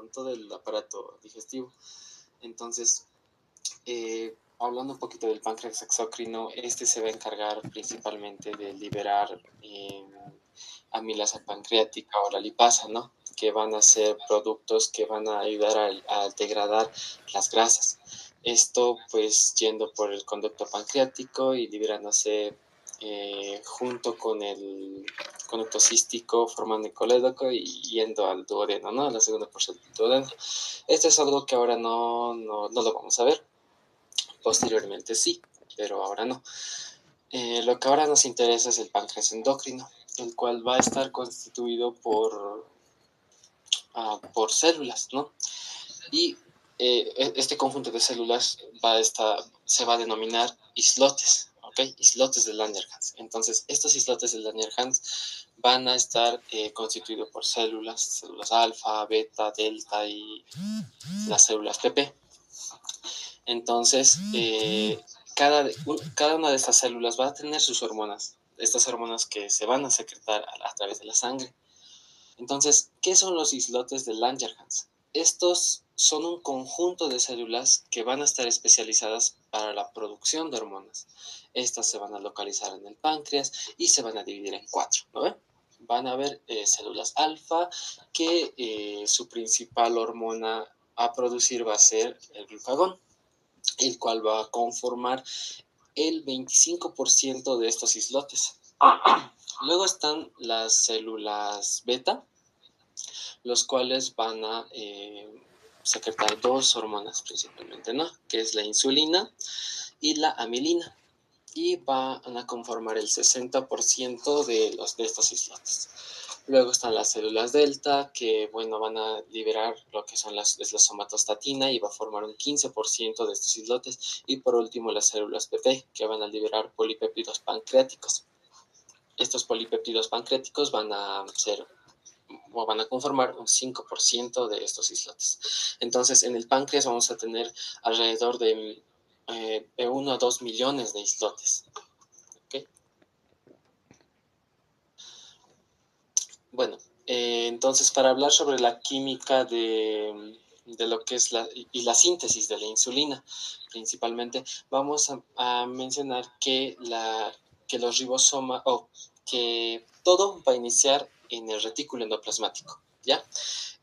con todo el aparato digestivo. Entonces, hablando un poquito del páncreas exócrino, este se va a encargar principalmente de liberar amilasa pancreática o la lipasa, ¿no? Que van a ser productos que van a ayudar a degradar las grasas. Esto pues yendo por el conducto pancreático y liberándose junto con el conducto cístico formando el colédoco y yendo al duodeno, ¿no? A la segunda porción del duodeno. Esto es algo que ahora no lo vamos a ver. Posteriormente sí, pero ahora no. Lo que ahora nos interesa es el páncreas endocrino, el cual va a estar constituido por células, ¿no? Y este conjunto de células se va a denominar islotes, ¿ok? Islotes de Langerhans. Entonces, estos islotes de Langerhans van a estar constituidos por células alfa, beta, delta y las células PP. Entonces, cada una de estas células va a tener sus hormonas, estas hormonas que se van a secretar a través de la sangre. Entonces, ¿qué son los islotes de Langerhans? Estos son un conjunto de células que van a estar especializadas para la producción de hormonas. Estas se van a localizar en el páncreas y se van a dividir en 4, ¿no ven? Van a haber células alfa que su principal hormona a producir va a ser el glucagón, el cual va a conformar el 25% de estos islotes. Luego están las células beta, los cuales van a secretar dos hormonas principalmente, ¿no? Que es la insulina y la amilina. Y van a conformar el 60% de estos islotes. Luego están las células delta, que bueno, van a liberar lo que son la somatostatina y va a formar un 15% de estos islotes. Y por último las células PP, que van a liberar polipéptidos pancreáticos. Estos polipéptidos pancreáticos van a conformar un 5% de estos islotes. Entonces, en el páncreas vamos a tener alrededor de 1 a 2 millones de islotes. ¿Okay? Bueno, entonces para hablar sobre la química de lo que es la síntesis de la insulina, principalmente, vamos a mencionar que los ribosomas, que todo va a iniciar en el retículo endoplasmático, ¿ya?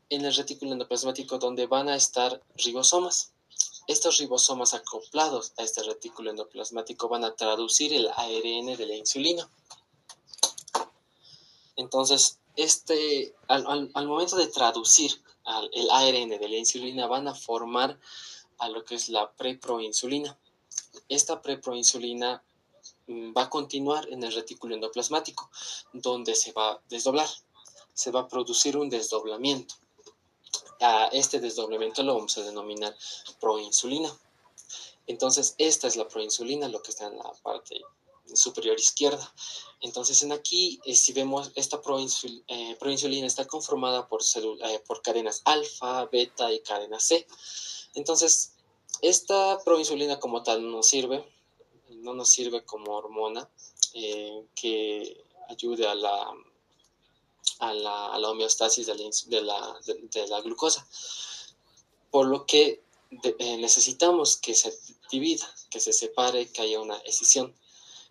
En el retículo endoplasmático donde van a estar ribosomas. Estos ribosomas acoplados a este retículo endoplasmático van a traducir el ARN de la insulina. Entonces, al momento de traducir el ARN de la insulina van a formar a lo que es la preproinsulina. Esta preproinsulina va a continuar en el retículo endoplasmático, donde se va a desdoblar. Se va a producir un desdoblamiento. A este desdoblamiento lo vamos a denominar proinsulina. Entonces, esta es la proinsulina, lo que está en la parte superior izquierda. Entonces, aquí, si vemos, esta proinsulina está conformada por cadenas alfa, beta y cadena C. Entonces, esta proinsulina como tal no nos sirve como hormona que ayude a la homeostasis de la glucosa. Por lo que necesitamos que se divida, que se separe, que haya una escisión.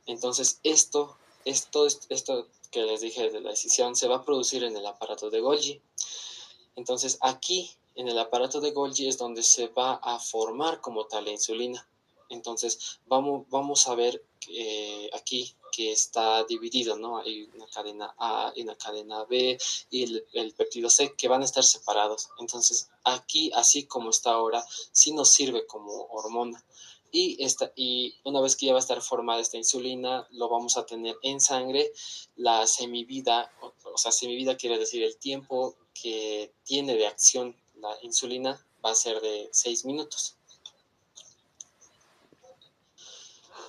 Entonces, esto que les dije de la escisión se va a producir en el aparato de Golgi. Entonces, aquí, en el aparato de Golgi, es donde se va a formar como tal la insulina. Entonces, vamos a ver aquí que está dividido, ¿no? Hay una cadena A y una cadena B y el péptido C que van a estar separados. Entonces, aquí, así como está ahora, sí nos sirve como hormona. Y una vez que ya va a estar formada esta insulina, lo vamos a tener en sangre. La semivida, o sea, semivida quiere decir el tiempo que tiene de acción la insulina va a ser de 6 minutos.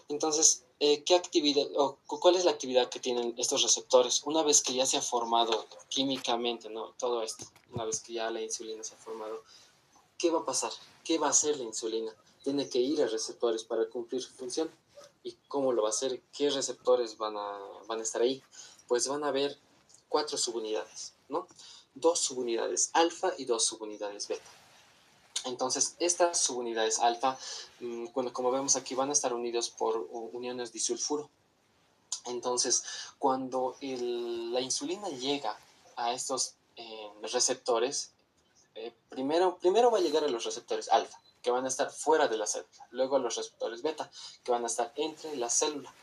Entonces, ¿qué actividad o cuál es la actividad que tienen estos receptores? Una vez que ya se ha formado químicamente, ¿no? Todo esto, una vez que ya la insulina se ha formado, ¿qué va a pasar? ¿Qué va a hacer la insulina? Tiene que ir a receptores para cumplir su función. ¿Y cómo lo va a hacer? ¿Qué receptores van a estar ahí? Pues van a haber 4 subunidades, ¿no? dos subunidades alfa y dos subunidades beta. Entonces, estas subunidades alfa, como vemos aquí, van a estar unidos por uniones disulfuro. Entonces, cuando la insulina llega a estos receptores, primero va a llegar a los receptores alfa, que van a estar fuera de la célula, luego a los receptores beta, que van a estar entre la célula.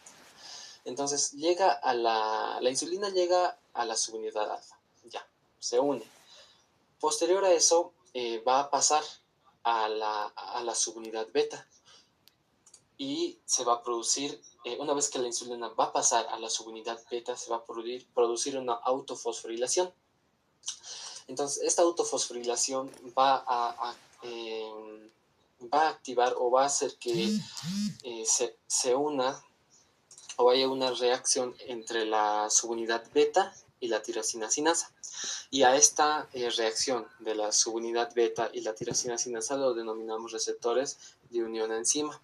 Entonces, la insulina llega a la subunidad alfa, ya, se une. Posterior a eso, va a pasar a la subunidad beta y se va a producir, una vez que la insulina va a pasar a la subunidad beta, se va a producir una autofosforilación. Entonces, esta autofosforilación va a activar o va a hacer que se una o haya una reacción entre la subunidad beta y la tirosina sinasa. Y a esta reacción de la subunidad beta y la tirosina sinasa lo denominamos receptores de unión enzima.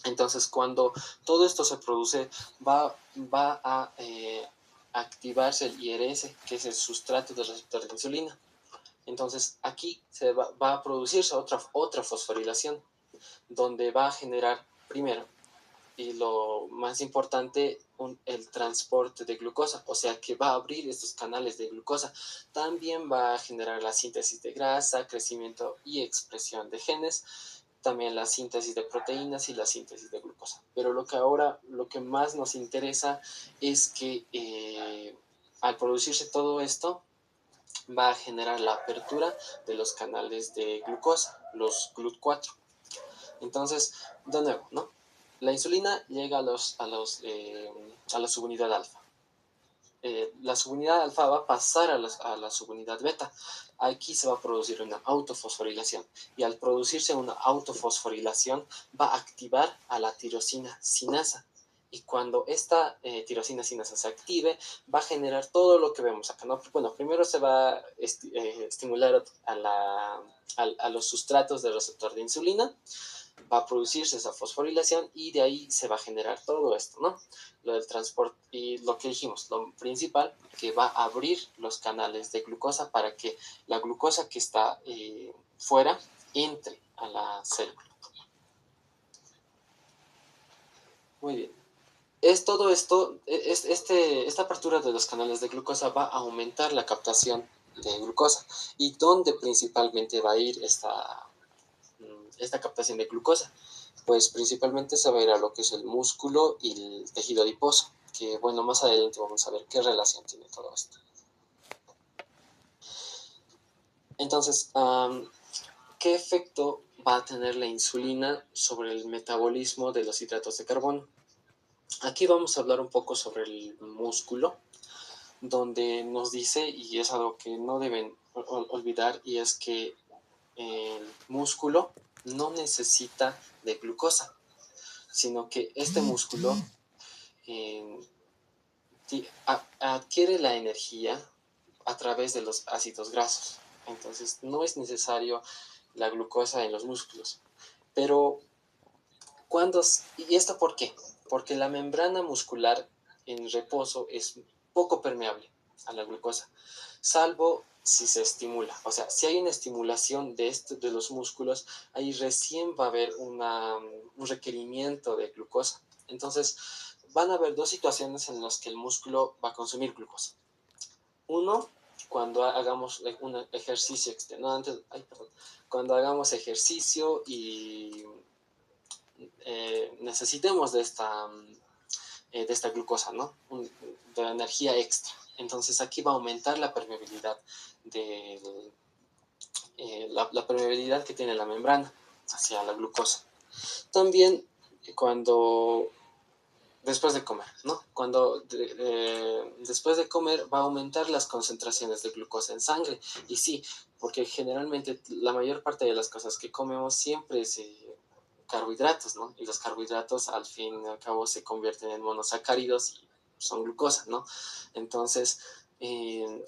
Entonces, cuando todo esto se produce, va a activarse el IRS, que es el sustrato del receptor de insulina. Entonces, aquí va a producirse otra fosforilación, donde va a generar, primero, y lo más importante, el transporte de glucosa, o sea que va a abrir estos canales de glucosa. También va a generar la síntesis de grasa, crecimiento y expresión de genes, también la síntesis de proteínas y la síntesis de glucosa. Pero lo que más nos interesa es que al producirse todo esto, va a generar la apertura de los canales de glucosa, los GLUT4. Entonces, de nuevo, ¿no? La insulina llega a la subunidad alfa. La subunidad alfa va a pasar a la subunidad beta. Aquí se va a producir una autofosforilación. Y al producirse una autofosforilación, va a activar a la tirosina sinasa. Y cuando esta tirosina sinasa se active, va a generar todo lo que vemos acá, ¿no? Bueno, primero se va a estimular a los sustratos del receptor de insulina, va a producirse esa fosforilación y de ahí se va a generar todo esto, ¿no? Lo del transporte y lo que dijimos, lo principal, que va a abrir los canales de glucosa para que la glucosa que está fuera entre a la célula. Muy bien. Es todo esto, esta apertura de los canales de glucosa va a aumentar la captación de glucosa. ¿Y dónde principalmente va a ir esta captación de glucosa? Pues principalmente se va a ir a lo que es el músculo y el tejido adiposo, que bueno, más adelante vamos a ver qué relación tiene todo esto. Entonces, ¿qué efecto va a tener la insulina sobre el metabolismo de los hidratos de carbono? Aquí vamos a hablar un poco sobre el músculo, donde nos dice, y es algo que no deben olvidar, y es que el músculo no necesita de glucosa, sino que este músculo eh, adquiere la energía a través de los ácidos grasos. Entonces, no es necesario la glucosa en los músculos. Pero, ¿y esto por qué? Porque la membrana muscular en reposo es poco permeable a la glucosa, salvo si se estimula. O sea, si hay una estimulación de los músculos, ahí recién va a haber un requerimiento de glucosa. Entonces, van a haber dos situaciones en las que el músculo va a consumir glucosa. Uno, cuando hagamos un ejercicio extenuante, cuando hagamos ejercicio y necesitemos de esta glucosa, ¿no? De la energía extra. Entonces aquí va a aumentar la permeabilidad la permeabilidad que tiene la membrana hacia la glucosa. También cuando después de comer, ¿no? Cuando después de comer va a aumentar las concentraciones de glucosa en sangre. Y sí, porque generalmente la mayor parte de las cosas que comemos siempre es carbohidratos, ¿no? Y los carbohidratos al fin y al cabo se convierten en monosacáridos y son glucosa, ¿no? Entonces,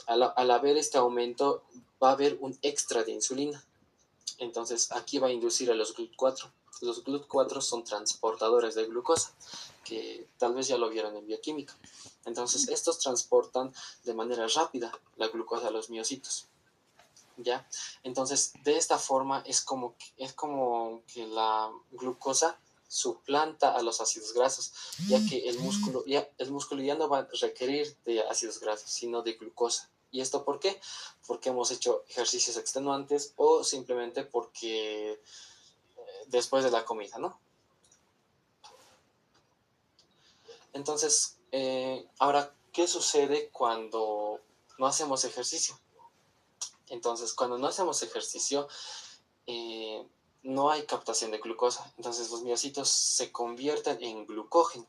al haber este aumento, va a haber un extra de insulina. Entonces aquí va a inducir a los GLUT4. Los GLUT4 son transportadores de glucosa, que tal vez ya lo vieron en bioquímica. Entonces estos transportan de manera rápida la glucosa a los miocitos. ¿Ya? Entonces, de esta forma es como que la glucosa suplanta a los ácidos grasos, ya que el músculo ya no va a requerir de ácidos grasos, sino de glucosa. ¿Y esto por qué? Porque hemos hecho ejercicios extenuantes o simplemente porque después de la comida, ¿no? Entonces, ahora, ¿qué sucede cuando no hacemos ejercicio? Entonces, cuando no hacemos ejercicio, eh, no hay captación de glucosa. Entonces los miocitos se convierten en glucógeno.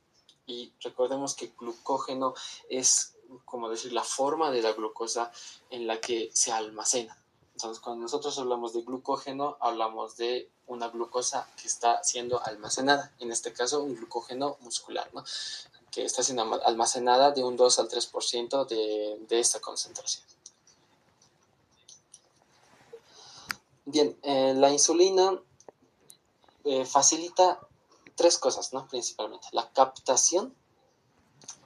Y recordemos que glucógeno es, como decir, la forma de la glucosa en la que se almacena. Entonces cuando nosotros hablamos de glucógeno, hablamos de una glucosa que está siendo almacenada. En este caso, un glucógeno muscular, ¿no? Que está siendo almacenada de un 2 al 3% de esta concentración. Bien, la insulina facilita tres cosas, ¿no? Principalmente, la captación,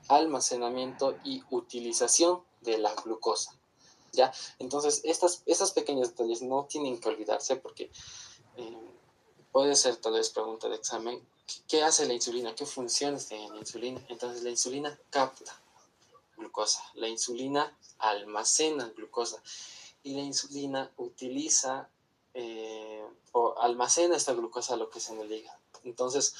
almacenamiento y utilización de la glucosa, ¿ya? Entonces, estas pequeños detalles no tienen que olvidarse porque puede ser tal vez pregunta de examen, ¿qué hace la insulina? ¿Qué funciones tiene la insulina? Entonces, la insulina capta glucosa, la insulina almacena glucosa y la insulina utiliza o almacena esta glucosa, lo que es en el hígado. Entonces,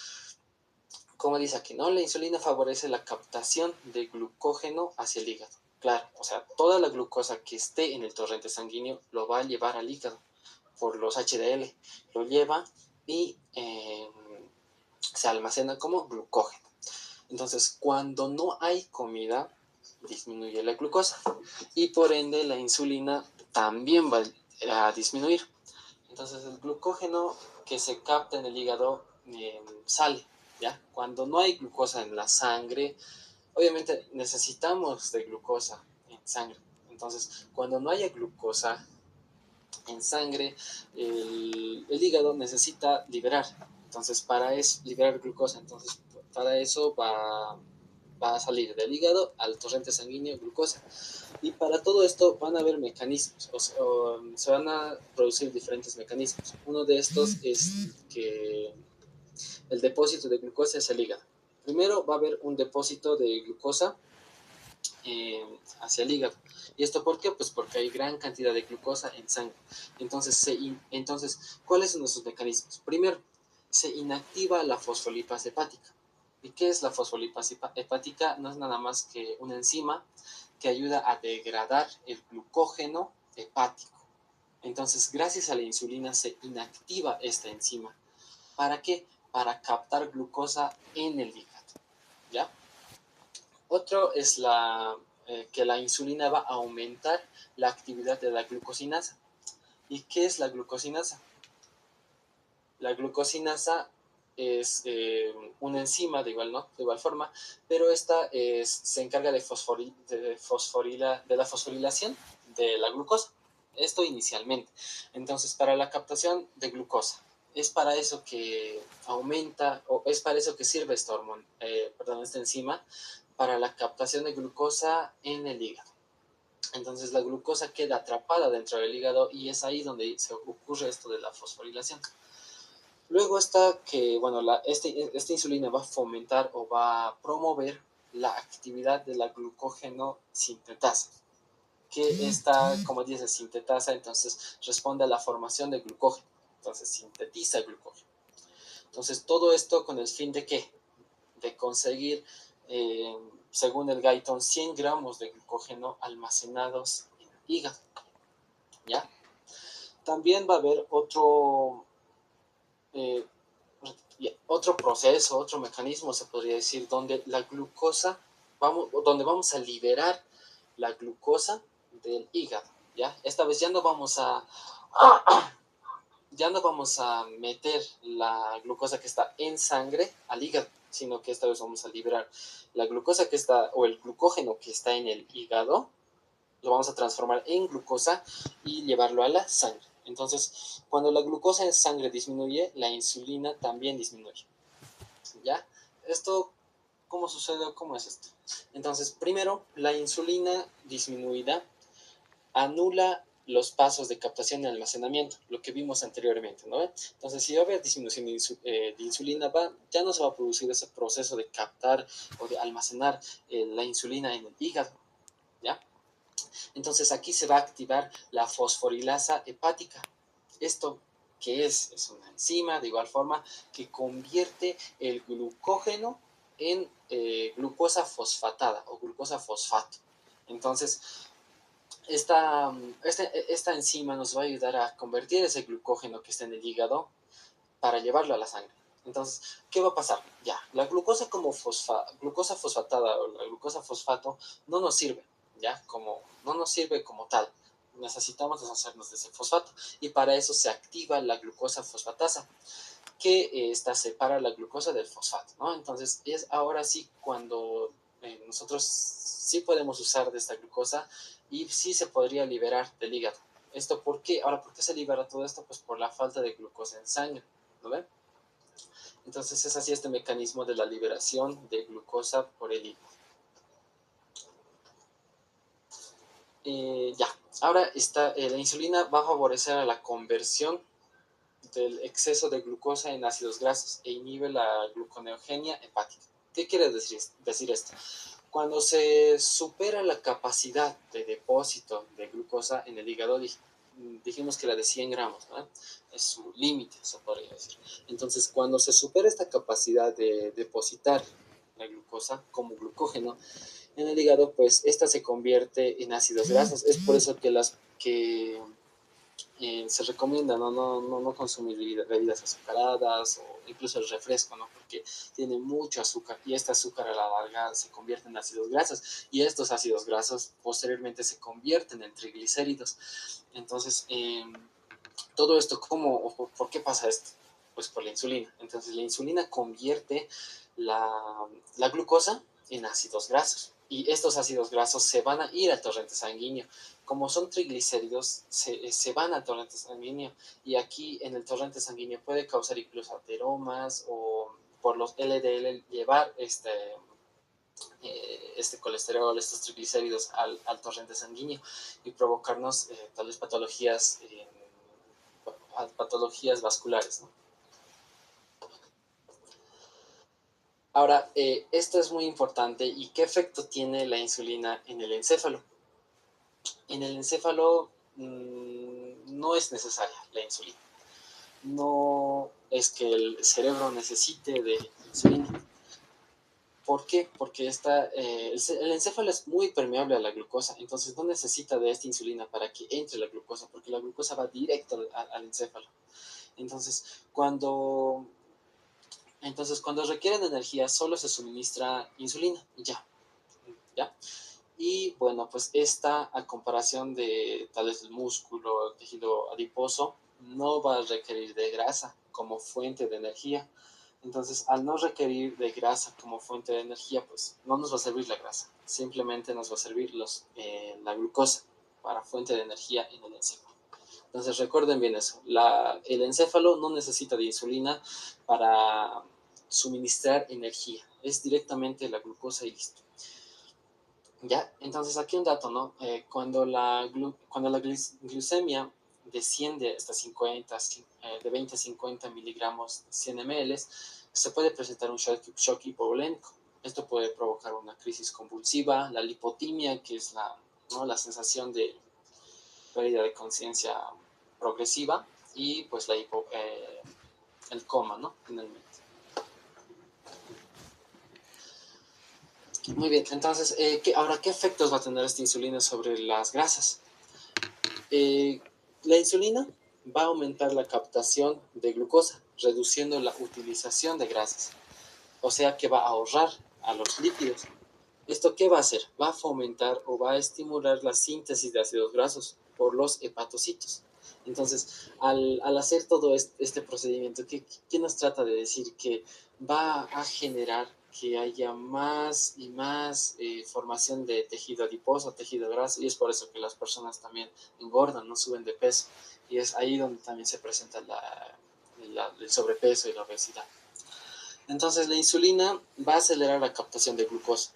como dice aquí, ¿no? La insulina favorece la captación de glucógeno hacia el hígado. Claro, o sea, toda la glucosa que esté en el torrente sanguíneo lo va a llevar al hígado por los HDL. Lo lleva y se almacena como glucógeno. Entonces, cuando no hay comida, disminuye la glucosa y por ende la insulina también va a disminuir. Entonces, el glucógeno que se capta en el hígado sale, ¿ya? Cuando no hay glucosa en la sangre, obviamente necesitamos de glucosa en sangre. Entonces, cuando no haya glucosa en sangre, el hígado necesita liberar. Entonces, para eso, liberar glucosa. Entonces, para eso va a salir del hígado al torrente sanguíneo glucosa. Y para todo esto van a haber mecanismos, o se van a producir diferentes mecanismos. Uno de estos es que el depósito de glucosa es el hígado. Primero va a haber un depósito de glucosa hacia el hígado. ¿Y esto por qué? Pues porque hay gran cantidad de glucosa en sangre. Entonces, ¿cuáles son esos mecanismos? Primero, se inactiva la fosfolipasa hepática. ¿Y qué es la fosfolipasa hepática? No es nada más que una enzima que ayuda a degradar el glucógeno hepático. Entonces, gracias a la insulina se inactiva esta enzima. ¿Para qué? Para captar glucosa en el hígado. ¿Ya? Otro es que la insulina va a aumentar la actividad de la glucosinasa. ¿Y qué es la glucosinasa? La glucosinasa es una enzima de igual forma, pero esta se encarga de la fosforilación de la glucosa. Esto inicialmente. Entonces, para la captación de glucosa, es para eso que aumenta, o es para eso que sirve esta esta enzima, para la captación de glucosa en el hígado. Entonces la glucosa queda atrapada dentro del hígado y es ahí donde se ocurre esto de la fosforilación. Luego está que, bueno, esta insulina va a fomentar o va a promover la actividad de la glucógeno sintetasa, que está, como dice, sintetasa, entonces responde a la formación de glucógeno, entonces sintetiza el glucógeno. Entonces todo esto con el fin de ¿qué? De conseguir, según el Guyton, 100 gramos de glucógeno almacenados en el hígado, ¿ya? También va a haber otro proceso, otro mecanismo, se podría decir, donde la glucosa, donde vamos a liberar la glucosa del hígado, ¿ya? Esta vez ya no vamos a meter la glucosa que está en sangre al hígado, sino que esta vez vamos a liberar la glucosa que está, o el glucógeno que está en el hígado, lo vamos a transformar en glucosa y llevarlo a la sangre. Entonces, cuando la glucosa en sangre disminuye, la insulina también disminuye. ¿Ya? Esto, ¿cómo sucede o cómo es esto? Entonces, primero, la insulina disminuida anula los pasos de captación y almacenamiento, lo que vimos anteriormente, ¿no? Entonces, si va a haber disminución de insulina, ya no se va a producir ese proceso de captar o de almacenar la insulina en el hígado, ¿ya? Entonces, aquí se va a activar la fosforilasa hepática. ¿Esto qué es? Es una enzima, de igual forma, que convierte el glucógeno en glucosa fosfatada o glucosa fosfato. Entonces, esta enzima nos va a ayudar a convertir ese glucógeno que está en el hígado para llevarlo a la sangre. Entonces, ¿qué va a pasar? Ya, la glucosa como glucosa fosfatada o la glucosa fosfato no nos sirve, ¿ya? No nos sirve como tal. Necesitamos deshacernos de ese fosfato y para eso se activa la glucosa fosfatasa, que esta separa la glucosa del fosfato, ¿no? Entonces, es ahora sí cuando nosotros sí podemos usar de esta glucosa y sí se podría liberar del hígado. ¿Esto por qué? Ahora, ¿por qué se libera todo esto? Pues por la falta de glucosa en sangre, ¿no ven? Entonces es así este mecanismo de la liberación de glucosa por el hígado. Ya, ahora la insulina va a favorecer a la conversión del exceso de glucosa en ácidos grasos e inhibe la gluconeogenia hepática. ¿Qué quiere decir esto? Cuando se supera la capacidad de depósito de glucosa en el hígado, dijimos que la de 100 gramos, ¿no? Es su límite, se podría decir. Entonces, cuando se supera esta capacidad de depositar la glucosa como glucógeno en el hígado, pues esta se convierte en ácidos grasos. Es por eso que se recomienda no consumir bebidas azucaradas o incluso el refresco, ¿no? Porque tiene mucho azúcar y este azúcar a la larga se convierte en ácidos grasos y estos ácidos grasos posteriormente se convierten en triglicéridos. Entonces, todo esto, ¿por qué pasa esto? Pues por la insulina. Entonces, la insulina convierte la glucosa en ácidos grasos y estos ácidos grasos se van a ir al torrente sanguíneo. Como son triglicéridos, se van al torrente sanguíneo y aquí en el torrente sanguíneo puede causar incluso ateromas o por los LDL llevar este colesterol, estos triglicéridos al torrente sanguíneo y provocarnos tal vez patologías vasculares, ¿no? Ahora, esto es muy importante. ¿Y qué efecto tiene la insulina en el encéfalo? En el encéfalo no es necesaria la insulina. No es que el cerebro necesite de insulina. ¿Por qué? Porque el encéfalo es muy permeable a la glucosa, entonces no necesita de esta insulina para que entre la glucosa, porque la glucosa va directo al encéfalo. Entonces, cuando requieren energía, solo se suministra insulina y ya, ¿ya? Y bueno, pues esta, a comparación de tal vez el músculo, el tejido adiposo, no va a requerir de grasa como fuente de energía. Entonces, al no requerir de grasa como fuente de energía, pues no nos va a servir la grasa, simplemente nos va a servir la glucosa para fuente de energía en el encéfalo. Entonces, recuerden bien eso, el encéfalo no necesita de insulina para suministrar energía, es directamente la glucosa y listo. ¿Ya? Entonces, aquí un dato, ¿no? Cuando la glucemia desciende hasta 50, de 20 a 50 miligramos 100 ml, se puede presentar un shock hipovolémico. Esto puede provocar una crisis convulsiva, la lipotimia, que es ¿no? la sensación de pérdida de conciencia progresiva, y pues el coma, ¿no? Finalmente. Muy bien, entonces, ahora, ¿qué efectos va a tener esta insulina sobre las grasas? Eh, la insulina va a aumentar la captación de glucosa, reduciendo la utilización de grasas. O sea que va a ahorrar a los lípidos. ¿Esto qué va a hacer? Va a fomentar o va a estimular la síntesis de ácidos grasos por los hepatocitos. Entonces, al hacer todo este procedimiento, ¿qué nos trata de decir? Que va a generar que haya más y más formación de tejido adiposo, tejido graso, y es por eso que las personas también engordan, no suben de peso, y es ahí donde también se presenta el sobrepeso y la obesidad. Entonces la insulina va a acelerar la captación de glucosa.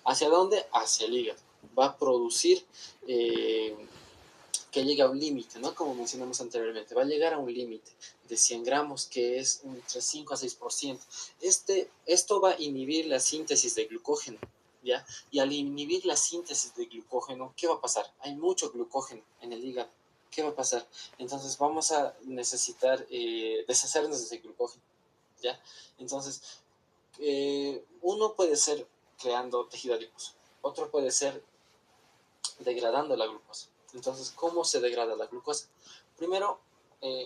¿Hacia dónde? Hacia el hígado. Va a producir que llegue a un límite, ¿no? Como mencionamos anteriormente, va a llegar a un límite de 100 gramos, que es entre 5 a 6%. Esto va a inhibir la síntesis de glucógeno, ¿ya? Y al inhibir la síntesis de glucógeno, ¿qué va a pasar? Hay mucho glucógeno en el hígado. ¿Qué va a pasar? Entonces vamos a necesitar deshacernos de ese glucógeno, ¿ya? Entonces, uno puede ser creando tejido adiposo, otro puede ser degradando la glucosa. Entonces, ¿cómo se degrada la glucosa? Primero,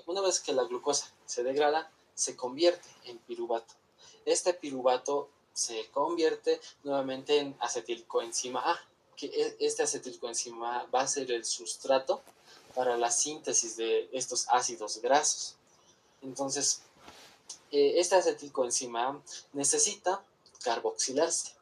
una vez que la glucosa se degrada, se convierte en piruvato. Este piruvato se convierte nuevamente en acetilcoenzima A, que este acetilcoenzima A va a ser el sustrato para la síntesis de estos ácidos grasos. Entonces, este acetilcoenzima A necesita carboxilarse,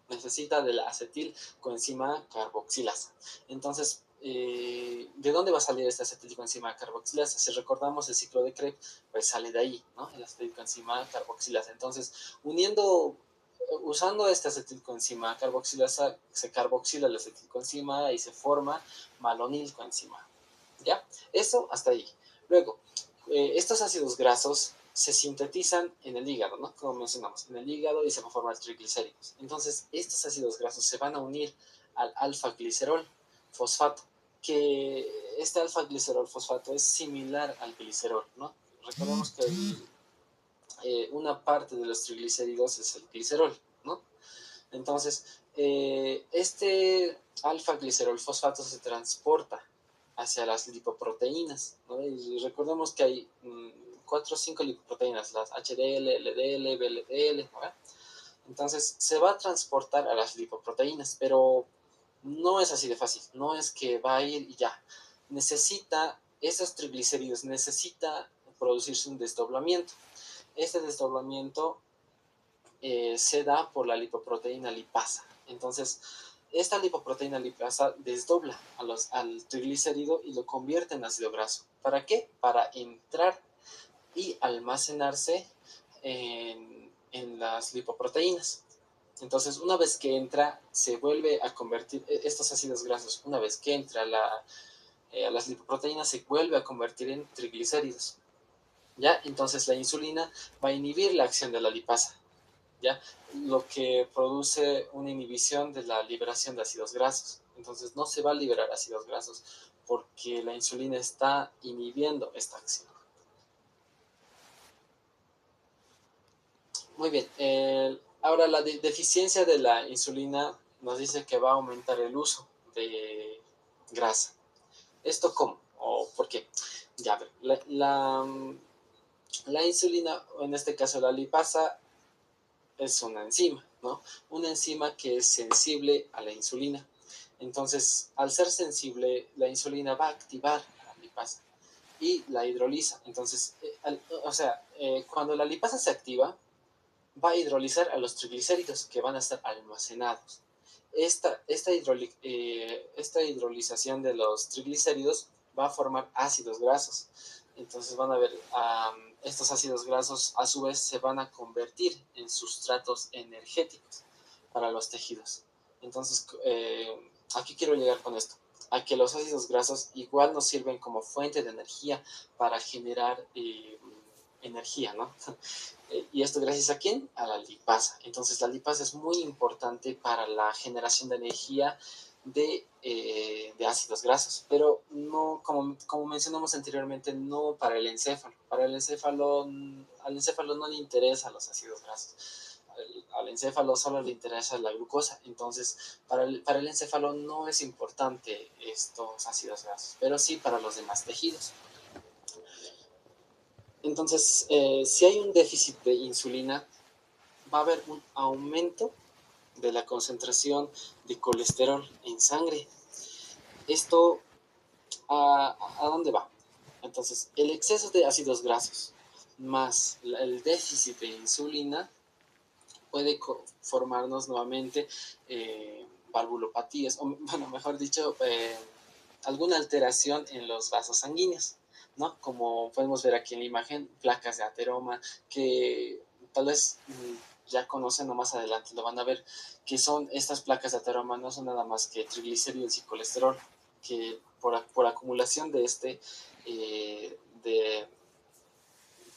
necesita de la acetilcoenzima carboxilasa. Entonces, ¿de dónde va a salir esta acetilcoenzima carboxilasa? Si recordamos el ciclo de Krebs, pues sale de ahí, ¿no? La acetilcoenzima carboxilasa. Entonces, usando esta acetilcoenzima carboxilasa, se carboxila la acetilcoenzima y se forma malonilcoenzima. ¿Ya? Eso hasta ahí. Luego, estos ácidos grasos se sintetizan en el hígado, ¿no? Como mencionamos, en el hígado y se van a formar triglicéridos. Entonces, estos ácidos grasos se van a unir al alfa-glicerol fosfato, que este alfa-glicerol fosfato es similar al glicerol, ¿no? Recordemos que una parte de los triglicéridos es el glicerol, ¿no? Entonces, este alfa-glicerol fosfato se transporta hacia las lipoproteínas, ¿no? Y recordemos que hay 4 o 5 lipoproteínas, las HDL, LDL, VLDL, ¿no? Entonces, se va a transportar a las lipoproteínas, pero no es así de fácil, no es que va a ir y ya. Necesita, esos triglicéridos, necesita producirse un desdoblamiento. Este desdoblamiento se da por la lipoproteína lipasa. Entonces, esta lipoproteína lipasa desdobla al triglicérido y lo convierte en ácido graso. ¿Para qué? Para entrar y almacenarse en las lipoproteínas. Entonces, una vez que entra, se vuelve a convertir estos ácidos grasos. Una vez que entra a las lipoproteínas, se vuelve a convertir en triglicéridos. ¿Ya? Entonces, la insulina va a inhibir la acción de la lipasa, ¿ya? Lo que produce una inhibición de la liberación de ácidos grasos. Entonces no se va a liberar ácidos grasos porque la insulina está inhibiendo esta acción. Muy bien, ahora la deficiencia de la insulina nos dice que va a aumentar el uso de grasa. ¿Esto cómo? ¿O por qué? Ya, la insulina, en este caso la lipasa, es una enzima, ¿no? Una enzima que es sensible a la insulina. Entonces, al ser sensible, la insulina va a activar la lipasa y la hidroliza. Entonces, cuando la lipasa se activa, va a hidrolizar a los triglicéridos que van a estar almacenados. Esta hidrolización de los triglicéridos va a formar ácidos grasos. Entonces van a ver, estos ácidos grasos a su vez se van a convertir en sustratos energéticos para los tejidos. Entonces, aquí quiero llegar con esto, a que los ácidos grasos igual nos sirven como fuente de energía para generar energía, ¿no? ¿Y esto gracias a quién? A la lipasa. Entonces la lipasa es muy importante para la generación de energía de ácidos grasos, pero no, como mencionamos anteriormente, no para el encéfalo. Para el encéfalo, al encéfalo no le interesan los ácidos grasos. Al encéfalo solo le interesa la glucosa. Entonces, para el encéfalo no es importante estos ácidos grasos, pero sí para los demás tejidos. Entonces, si hay un déficit de insulina, va a haber un aumento de la concentración de colesterol en sangre. ¿Esto a dónde va? Entonces, el exceso de ácidos grasos más el déficit de insulina puede formarnos nuevamente valvulopatías, o bueno, mejor dicho, alguna alteración en los vasos sanguíneos, ¿no? Como podemos ver aquí en la imagen, placas de ateroma, que tal vez ya conocen o más adelante lo van a ver, que son estas placas de ateroma, no son nada más que triglicéridos y colesterol, que por acumulación de de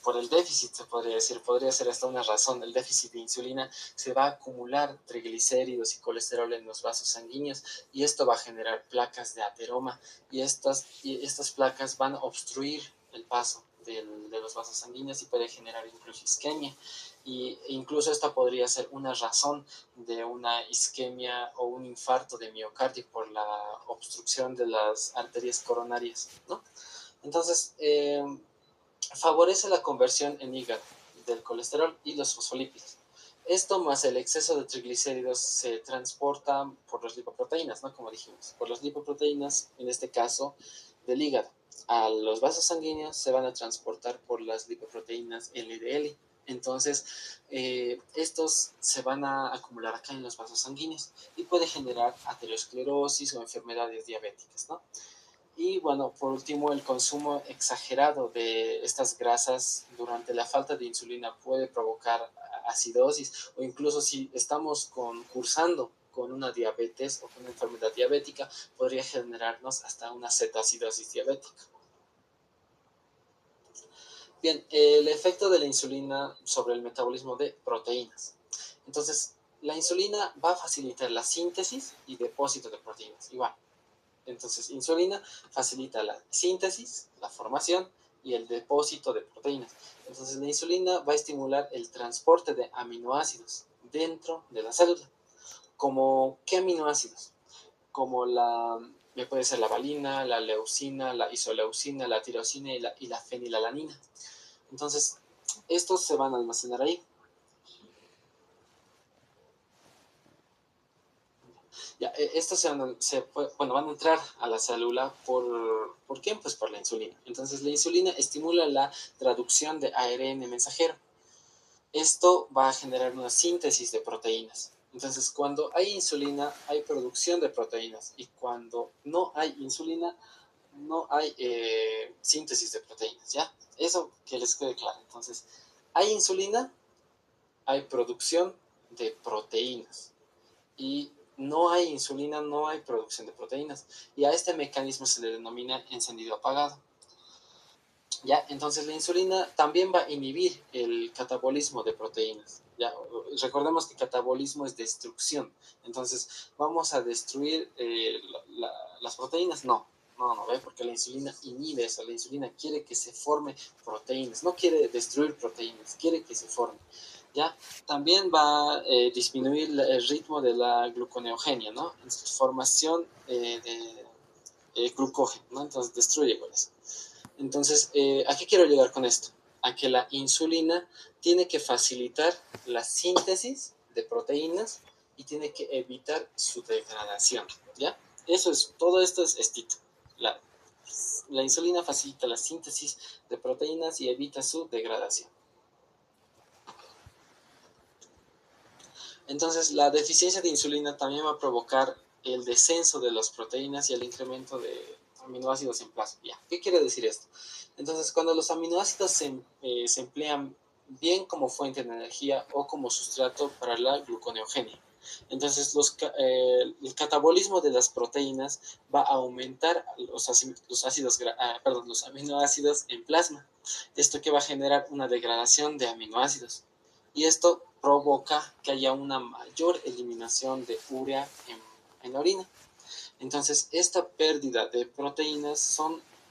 por el déficit, se podría decir, podría ser hasta una razón, el déficit de insulina, se va a acumular triglicéridos y colesterol en los vasos sanguíneos y esto va a generar placas de ateroma y estas placas van a obstruir el paso de los vasos sanguíneos y puede generar incluso isquemia. Y incluso esta podría ser una razón de una isquemia o un infarto de miocardio por la obstrucción de las arterias coronarias, ¿no? Entonces, favorece la conversión en hígado del colesterol y los fosfolípidos. Esto más el exceso de triglicéridos se transporta por las lipoproteínas, ¿no? Como dijimos, por las lipoproteínas, en este caso del hígado. A los vasos sanguíneos se van a transportar por las lipoproteínas LDL. Entonces, estos se van a acumular acá en los vasos sanguíneos y puede generar aterosclerosis o enfermedades diabéticas, ¿no? Y bueno, por último, el consumo exagerado de estas grasas durante la falta de insulina puede provocar acidosis o incluso si estamos cursando con una diabetes o con una enfermedad diabética, podría generarnos hasta una cetoacidosis diabética. Bien, el efecto de la insulina sobre el metabolismo de proteínas. Entonces, la insulina va a facilitar la síntesis y depósito de proteínas. Igual, entonces, insulina facilita la síntesis, la formación y el depósito de proteínas. Entonces, la insulina va a estimular el transporte de aminoácidos dentro de la célula. ¿Como qué aminoácidos? Como puede ser la valina, la leucina, la isoleucina, la tirosina y la fenilalanina. Entonces, estos se van a almacenar ahí. Ya, estos van a entrar a la célula ¿por qué? Pues por la insulina. Entonces la insulina estimula la traducción de ARN mensajero. Esto va a generar una síntesis de proteínas. Entonces cuando hay insulina hay producción de proteínas y cuando no hay insulina no hay síntesis de proteínas, ¿ya? Eso que les quede claro. Entonces, hay insulina, hay producción de proteínas y no hay insulina, no hay producción de proteínas. Y a este mecanismo se le denomina encendido apagado. ¿Ya? Entonces la insulina también va a inhibir el catabolismo de proteínas. ¿Ya? Recordemos que catabolismo es destrucción. Entonces, ¿vamos a destruir las proteínas? No, ¿ve? Porque la insulina inhibe eso. La insulina quiere que se forme proteínas. No quiere destruir proteínas, quiere que se forme. ¿Ya? También va a disminuir el ritmo de la gluconeogenia, ¿no? En su formación de glucógeno, ¿no? Entonces destruye con eso. Entonces, ¿a qué quiero llegar con esto? A que la insulina tiene que facilitar la síntesis de proteínas y tiene que evitar su degradación, ¿ya? Todo esto es estito. La, la insulina facilita la síntesis de proteínas y evita su degradación. Entonces, la deficiencia de insulina también va a provocar el descenso de las proteínas y el incremento de aminoácidos en plasma. ¿Ya? ¿Qué quiere decir esto? Entonces, cuando los aminoácidos se emplean bien como fuente de energía o como sustrato para la gluconeogenia, entonces el catabolismo de las proteínas va a aumentar los aminoácidos en plasma. Esto que va a generar una degradación de aminoácidos y esto provoca que haya una mayor eliminación de urea en la orina. Entonces, esta pérdida de proteínas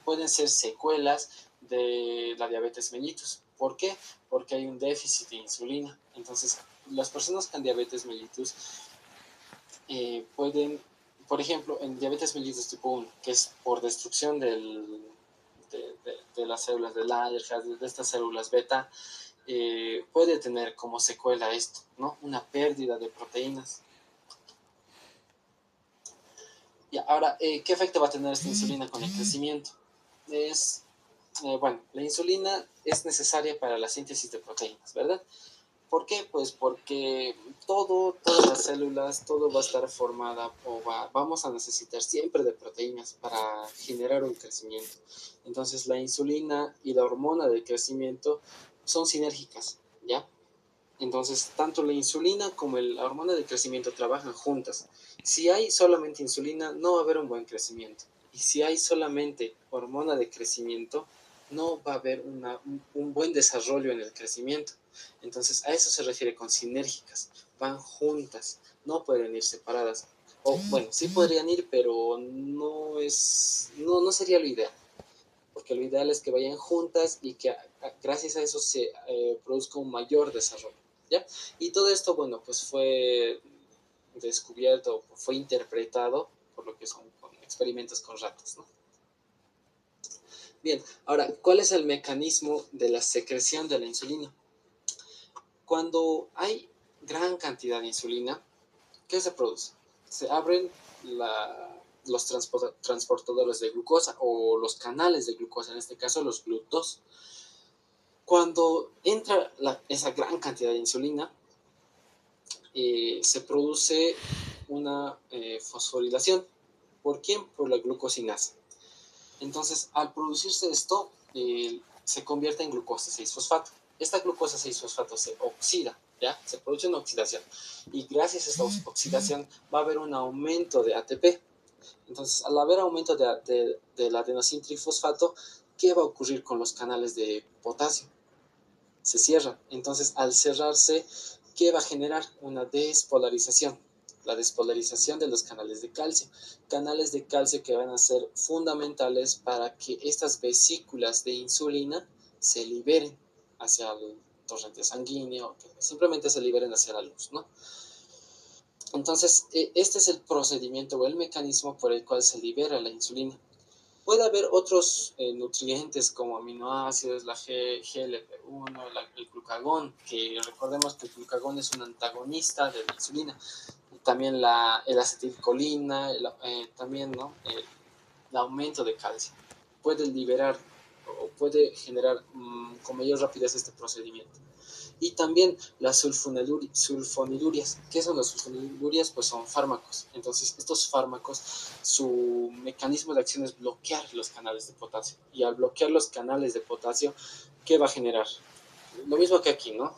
pueden ser secuelas de la diabetes mellitus. ¿Por qué? Porque hay un déficit de insulina. Entonces, las personas con diabetes mellitus pueden, por ejemplo, en diabetes mellitus tipo 1, que es por destrucción de las células de Langerhans, de estas células beta, puede tener como secuela esto, ¿no? Una pérdida de proteínas. Y ahora, ¿qué efecto va a tener esta insulina con el crecimiento? Bueno, la insulina es necesaria para la síntesis de proteínas, ¿verdad? ¿Por qué? Pues porque todas las células, todo va a estar formada vamos a necesitar siempre de proteínas para generar un crecimiento. Entonces la insulina y la hormona del crecimiento son sinérgicas, ¿ya? Entonces, tanto la insulina como la hormona de crecimiento trabajan juntas. Si hay solamente insulina, no va a haber un buen crecimiento. Y si hay solamente hormona de crecimiento, no va a haber un buen desarrollo en el crecimiento. Entonces, a eso se refiere con sinérgicas. Van juntas, no pueden ir separadas. O bueno, sí podrían ir, pero no sería lo ideal, porque lo ideal es que vayan juntas y que gracias a eso se produzca un mayor desarrollo, ¿ya? Y todo esto, bueno, pues fue descubierto, fue interpretado por lo que son experimentos con ratas, ¿no? Bien, ahora, ¿cuál es el mecanismo de la secreción de la insulina? Cuando hay gran cantidad de insulina, ¿qué se produce? Se abren los transportadores de glucosa o los canales de glucosa, en este caso los GLUT2. Cuando entra esa gran cantidad de insulina, se produce una fosforilación. ¿Por quién? Por la glucosinasa. Entonces, al producirse esto, se convierte en glucosa 6-fosfato. Esta glucosa 6-fosfato se oxida, ¿ya? Se produce una oxidación. Y gracias a esta oxidación va a haber un aumento de ATP. Entonces, al haber aumento del adenosín trifosfato, ¿qué va a ocurrir con los canales de potasio? Se cierran. Entonces, al cerrarse, ¿qué va a generar? Una despolarización. La despolarización de los canales de calcio. Canales de calcio que van a ser fundamentales para que estas vesículas de insulina se liberen hacia el torrente sanguíneo, que simplemente se liberen hacia la luz, ¿no? Entonces, este es el procedimiento o el mecanismo por el cual se libera la insulina. Puede haber otros nutrientes como aminoácidos, la GLP-1, el glucagón, que recordemos que el glucagón es un antagonista de la insulina. También el acetilcolina, también, ¿no? El aumento de calcio. Puede liberar o puede generar con mayor rapidez este procedimiento. Y también las sulfonilurias. ¿Qué son las sulfonilurias? Pues son fármacos. Entonces, estos fármacos, su mecanismo de acción es bloquear los canales de potasio. Y al bloquear los canales de potasio, ¿qué va a generar? Lo mismo que aquí, ¿no?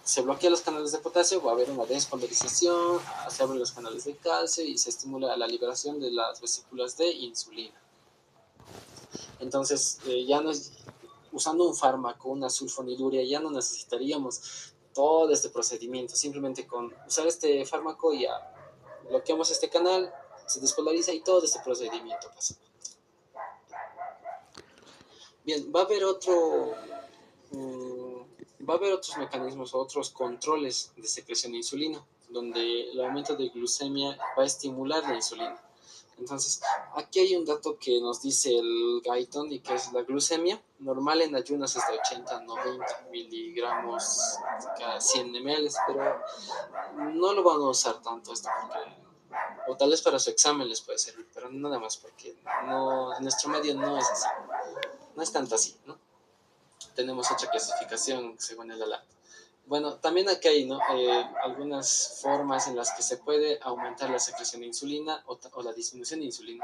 Se bloquean los canales de potasio, va a haber una despolarización, se abren los canales de calcio y se estimula la liberación de las vesículas de insulina. Entonces, ya no es, usando un fármaco, una sulfoniluria, ya no necesitaríamos todo este procedimiento. Simplemente con usar este fármaco ya bloqueamos este canal, se despolariza y todo este procedimiento pasa. Bien, va a haber otros mecanismos o otros controles de secreción de insulina, donde el aumento de glucemia va a estimular la insulina. Entonces, aquí hay un dato que nos dice el Guyton y que es la glucemia normal en ayunas es de 80 a 90 miligramos cada 100 ml, pero no lo van a usar tanto esto porque, o tal vez para su examen les puede servir, pero nada más porque no, en nuestro medio no es así, no es tanto así, ¿no? Tenemos otra clasificación según el ALAT. Bueno, también aquí hay, ¿no? Algunas formas en las que se puede aumentar la secreción de insulina o la disminución de insulina.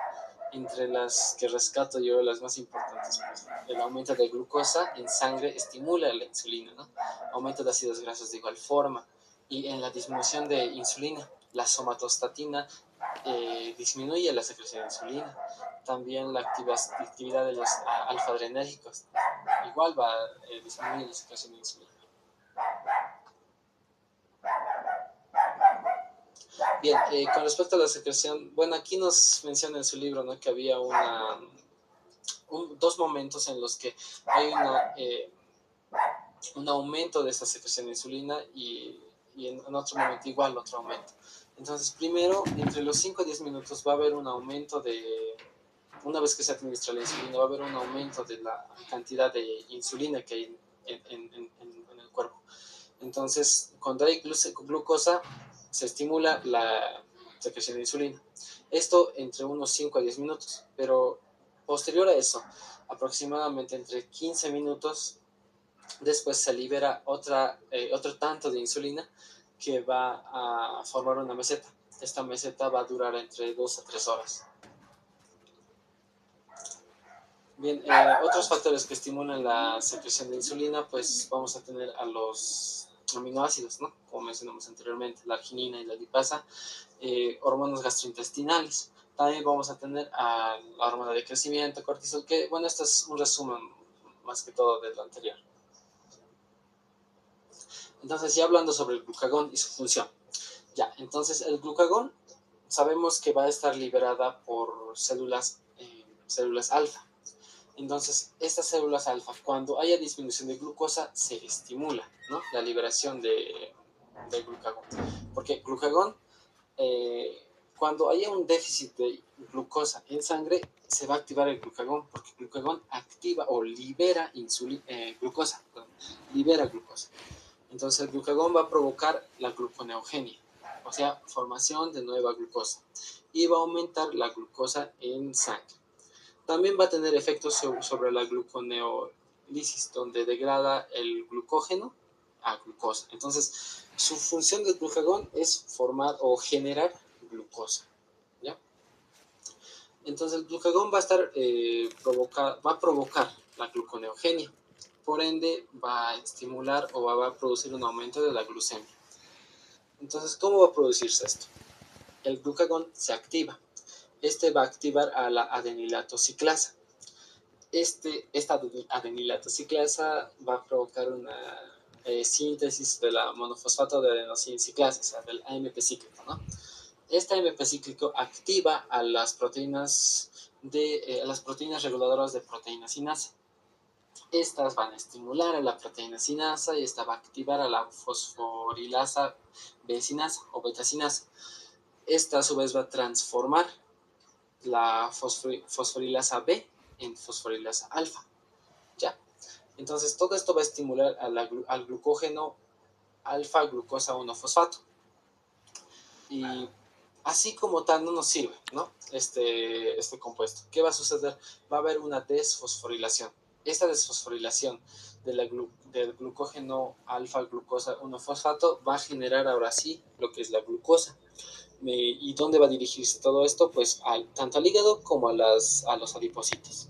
Entre las que rescato yo, las más importantes, pues, el aumento de glucosa en sangre estimula la insulina, ¿no? Aumento de ácidos grasos de igual forma. Y en la disminución de insulina, la somatostatina disminuye la secreción de insulina. También la actividad de los alfa-adrenérgicos igual va a disminuir la secreción de insulina. Bien, con respecto a la secreción, bueno, aquí nos menciona en su libro, ¿no? Que había dos momentos en los que hay un aumento de esta secreción de insulina y en otro momento igual otro aumento. Entonces, primero, entre los 5 a 10 minutos va a haber un aumento una vez que se administra la insulina, va a haber un aumento de la cantidad de insulina que hay en el cuerpo. Entonces, cuando hay glucosa, se estimula la secreción de insulina. Esto entre unos 5 a 10 minutos, pero posterior a eso, aproximadamente entre 15 minutos Después se libera otro tanto de insulina que va a formar una meseta. Esta meseta va a durar entre 2 a 3 horas. Bien, otros factores que estimulan la secreción de insulina, pues vamos a tener a los aminoácidos, ¿no? Como mencionamos anteriormente, la arginina y la lipasa, hormonas gastrointestinales. También vamos a tener a la hormona de crecimiento, cortisol, que, bueno, esto es un resumen más que todo de lo anterior. Entonces, ya hablando sobre el glucagón y su función. Ya, entonces el glucagón sabemos que va a estar liberada por células alfa. Entonces, estas células alfa, cuando haya disminución de glucosa, se estimula, ¿no? La liberación de glucagón. Porque glucagón, cuando haya un déficit de glucosa en sangre, se va a activar el glucagón, porque el glucagón activa o libera glucosa, perdón, libera glucosa. Entonces, el glucagón va a provocar la gluconeogenia, o sea, formación de nueva glucosa, y va a aumentar la glucosa en sangre. También va a tener efectos sobre la gluconeólisis, donde degrada el glucógeno a glucosa. Entonces, su función del glucagón es formar o generar glucosa, ¿ya? Entonces, el glucagón va a provocar la gluconeogenia. Por ende, va a estimular o va a producir un aumento de la glucemia. Entonces, ¿cómo va a producirse esto? El glucagón se activa. Este va a activar a la adenilatociclasa. Esta adenilatociclasa va a provocar una síntesis de la monofosfato de adenosina o sea, del AMP cíclico, ¿no? Este AMP cíclico activa a las proteínas reguladoras de proteína sinasa. Estas van a estimular a la proteína sinasa y esta va a activar a la fosforilasa B sinasa o beta sinasa. Esta a su vez va a transformar la fosforilasa B en fosforilasa alfa. ¿Ya? Entonces todo esto va a estimular al glucógeno alfa glucosa 1 fosfato. Y así como tal no nos sirve, ¿no? Este compuesto. ¿Qué va a suceder? Va a haber una desfosforilación. Esta desfosforilación del glucógeno alfa glucosa 1 fosfato va a generar ahora sí lo que es la glucosa. ¿Y dónde va a dirigirse todo esto? Pues tanto al hígado como a los adipocitos.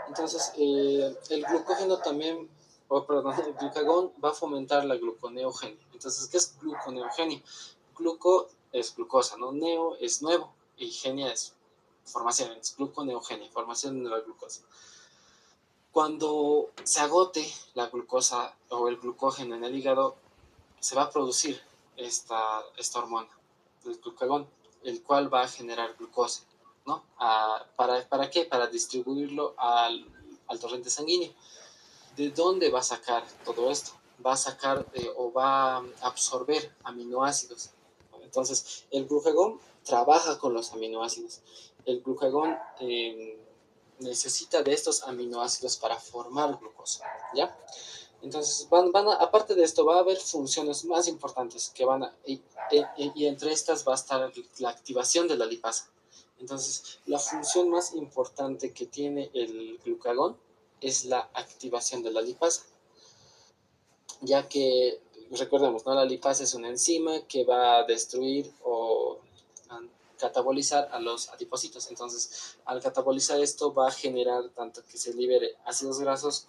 Entonces, el glucógeno también, perdón, el glucagón va a fomentar la gluconeogenia. Entonces, ¿qué es gluconeogenia? Gluco es glucosa, ¿no? Neo es nuevo y genia es formación, es gluconeogenia, formación de la glucosa. Cuando se agote la glucosa o el glucógeno en el hígado, se va a producir esta hormona, el glucagón, el cual va a generar glucosa, ¿no? ¿Para qué? Para distribuirlo al torrente sanguíneo. ¿De dónde va a sacar todo esto? Va a sacar o va a absorber aminoácidos. Entonces, el glucagón trabaja con los aminoácidos. El glucagón necesita de estos aminoácidos para formar glucosa, ¿ya? Entonces, aparte de esto, va a haber funciones más importantes que y entre estas va a estar la activación de la lipasa. Entonces, la función más importante que tiene el glucagón es la activación de la lipasa, ya que, recordemos, ¿no? La lipasa es una enzima que va a destruir o catabolizar a los adipocitos. Entonces, al catabolizar esto va a generar tanto que se libere ácidos grasos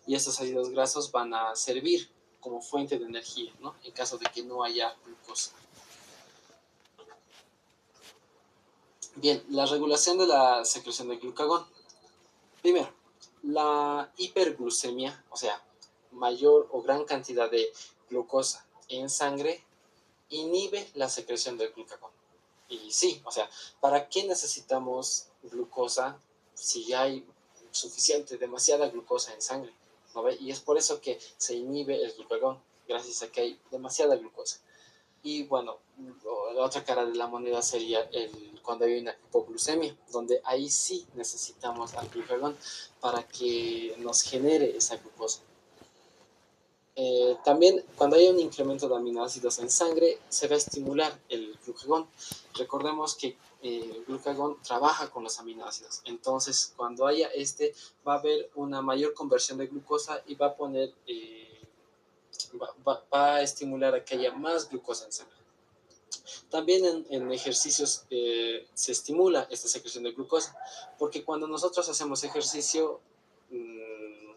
y estos ácidos grasos van a servir como fuente de energía, ¿no? En caso de que no haya glucosa. Bien, la regulación de la secreción de glucagón. Primero, la hiperglucemia, o sea, mayor o gran cantidad de glucosa en sangre, inhibe la secreción del glucagón. Y sí, o sea, ¿para qué necesitamos glucosa si ya hay demasiada glucosa en sangre? ¿No ve? Y es por eso que se inhibe el glucagón, gracias a que hay demasiada glucosa. Y bueno, la otra cara de la moneda sería cuando hay una hipoglucemia, donde ahí sí necesitamos al glucagón para que nos genere esa glucosa. También cuando hay un incremento de aminoácidos en sangre, se va a estimular el glucagón. Recordemos que el glucagón trabaja con los aminoácidos. Entonces, cuando haya va a haber una mayor conversión de glucosa y va a poner, va a estimular a que haya más glucosa en sangre. También en ejercicios se estimula esta secreción de glucosa, porque cuando nosotros hacemos ejercicio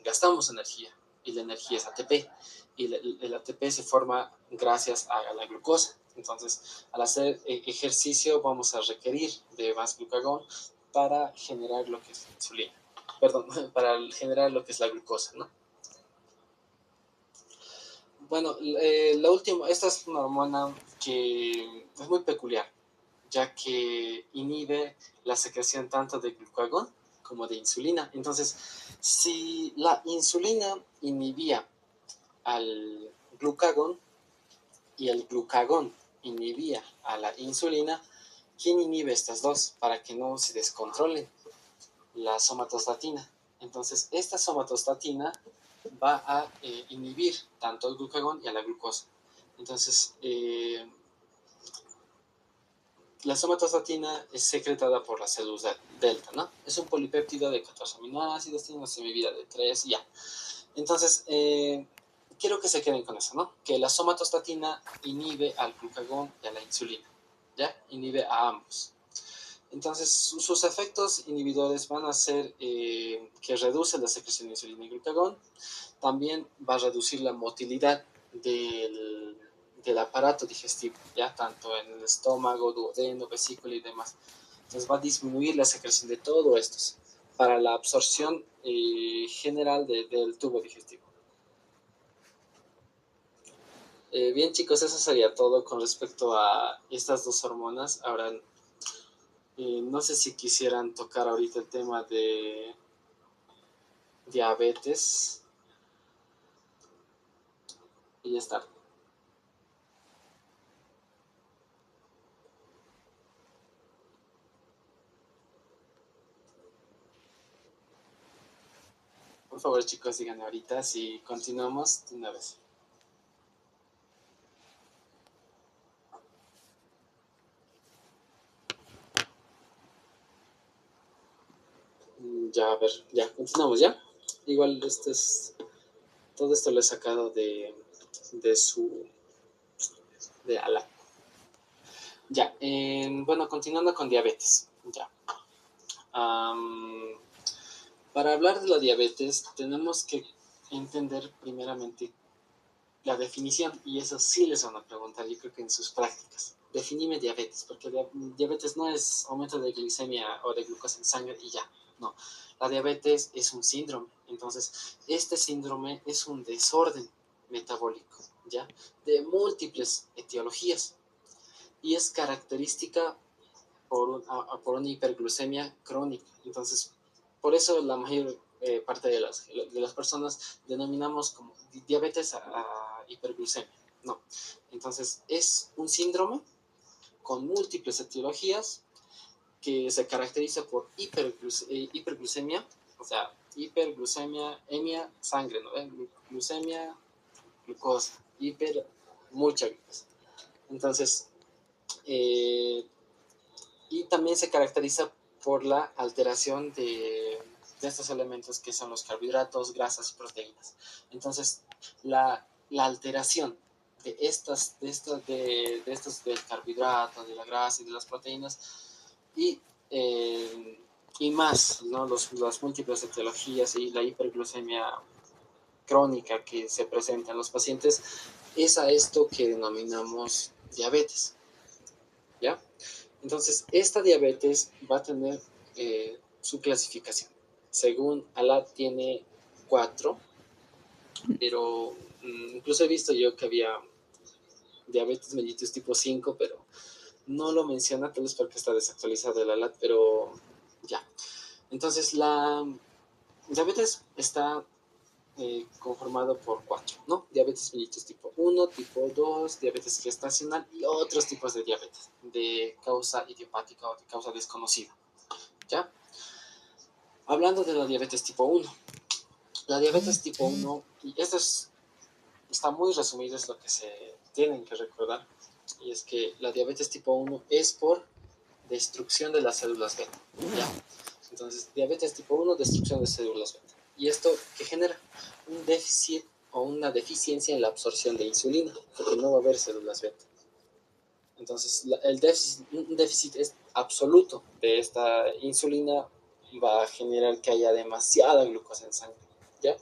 gastamos energía, y la energía es ATP, y el ATP se forma gracias a la glucosa. Entonces, al hacer ejercicio vamos a requerir de más glucagón para generar lo que es insulina, perdón, para generar lo que es la glucosa, ¿no? Bueno, la última, esta es una hormona que es muy peculiar, ya que inhibe la secreción tanto de glucagón como de insulina. Entonces, si la insulina inhibía al glucagón y el glucagón inhibía a la insulina, ¿quién inhibe estas dos para que no se descontrolen? La somatostatina. Entonces, esta somatostatina va a inhibir tanto el glucagón y a la glucosa. Entonces, la somatostatina es secretada por la célula delta, ¿no? Es un polipéptido de 14 aminoácidos, tiene una semivida de 3 y ya. Entonces, quiero que se queden con eso, ¿no? Que la somatostatina inhibe al glucagón y a la insulina, ¿ya? Inhibe a ambos. Entonces, sus efectos inhibidores van a ser que reduce la secreción de insulina y glucagón, también va a reducir la motilidad del aparato digestivo, ya tanto en el estómago, duodeno, vesícula y demás. Entonces va a disminuir la secreción de todo esto para la absorción general del tubo digestivo. Bien chicos, eso sería todo con respecto a estas dos hormonas. Ahora, no sé si quisieran tocar ahorita el tema de diabetes y ya está. Por favor chicos, díganme ahorita si continuamos de una vez. Ya, a ver, ya, continuamos ya. Igual todo esto lo he sacado de su, de ala. Ya, bueno, continuando con diabetes. Ya. Am, para hablar de la diabetes tenemos que entender primeramente la definición, y eso sí les van a preguntar, yo creo que en sus prácticas. Definime diabetes, porque diabetes no es aumento de glicemia o de glucosa en sangre y ya, no. La diabetes es un síndrome, entonces este síndrome es un desorden metabólico, ¿ya? De múltiples etiologías y es característica por una hiperglucemia crónica. Entonces, por eso la mayor parte de las personas denominamos como diabetes a hiperglucemia. No. Entonces, es un síndrome con múltiples etiologías que se caracteriza por hiperglucemia, o sea, hiperglucemia, emia, sangre, ¿no? Glucemia, glucosa, mucha glucosa. Entonces, eh, y también se caracteriza por la alteración de estos elementos que son los carbohidratos, grasas y proteínas. Entonces, la alteración de estos del carbohidrato, de la grasa y de las proteínas y, eh, y más, ¿no? Las múltiples etiologías y la hiperglucemia crónica que se presenta en los pacientes es a esto que denominamos diabetes, ¿ya? Entonces, esta diabetes va a tener su clasificación. Según ALAT tiene 4, pero incluso he visto yo que había diabetes mellitus tipo 5, pero no lo menciona, tal vez porque está desactualizado el ALAT, pero ya. Entonces, la diabetes está conformado por 4, ¿no? Diabetes mellitus tipo 1, tipo 2, diabetes gestacional y otros tipos de diabetes, de causa idiopática o de causa desconocida, ¿ya? Hablando de la diabetes tipo 1. La diabetes tipo 1, y esto es está muy resumido, es lo que se tienen que recordar, y es que la diabetes tipo 1 es por destrucción de las células beta, ¿ya? Entonces, diabetes tipo 1, destrucción de células beta. ¿Y esto qué genera? Un déficit o una deficiencia en la absorción de insulina, porque no va a haber células beta. Entonces, un déficit es absoluto de esta insulina va a generar que haya demasiada glucosa en sangre, ¿ya?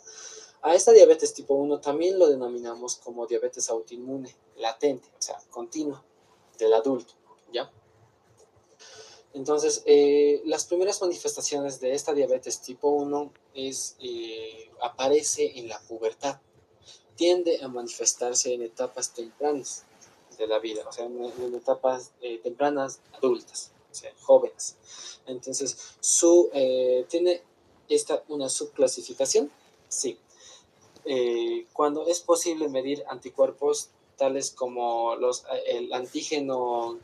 A esta diabetes tipo 1 también lo denominamos como diabetes autoinmune latente, o sea, continua del adulto, ¿ya? Entonces, las primeras manifestaciones de esta diabetes tipo 1 aparece en la pubertad. Tiende a manifestarse en etapas tempranas de la vida, o sea, en etapas tempranas adultas, o sea, jóvenes. Entonces, ¿tiene una subclasificación? Sí. Cuando es posible medir anticuerpos tales como el antígeno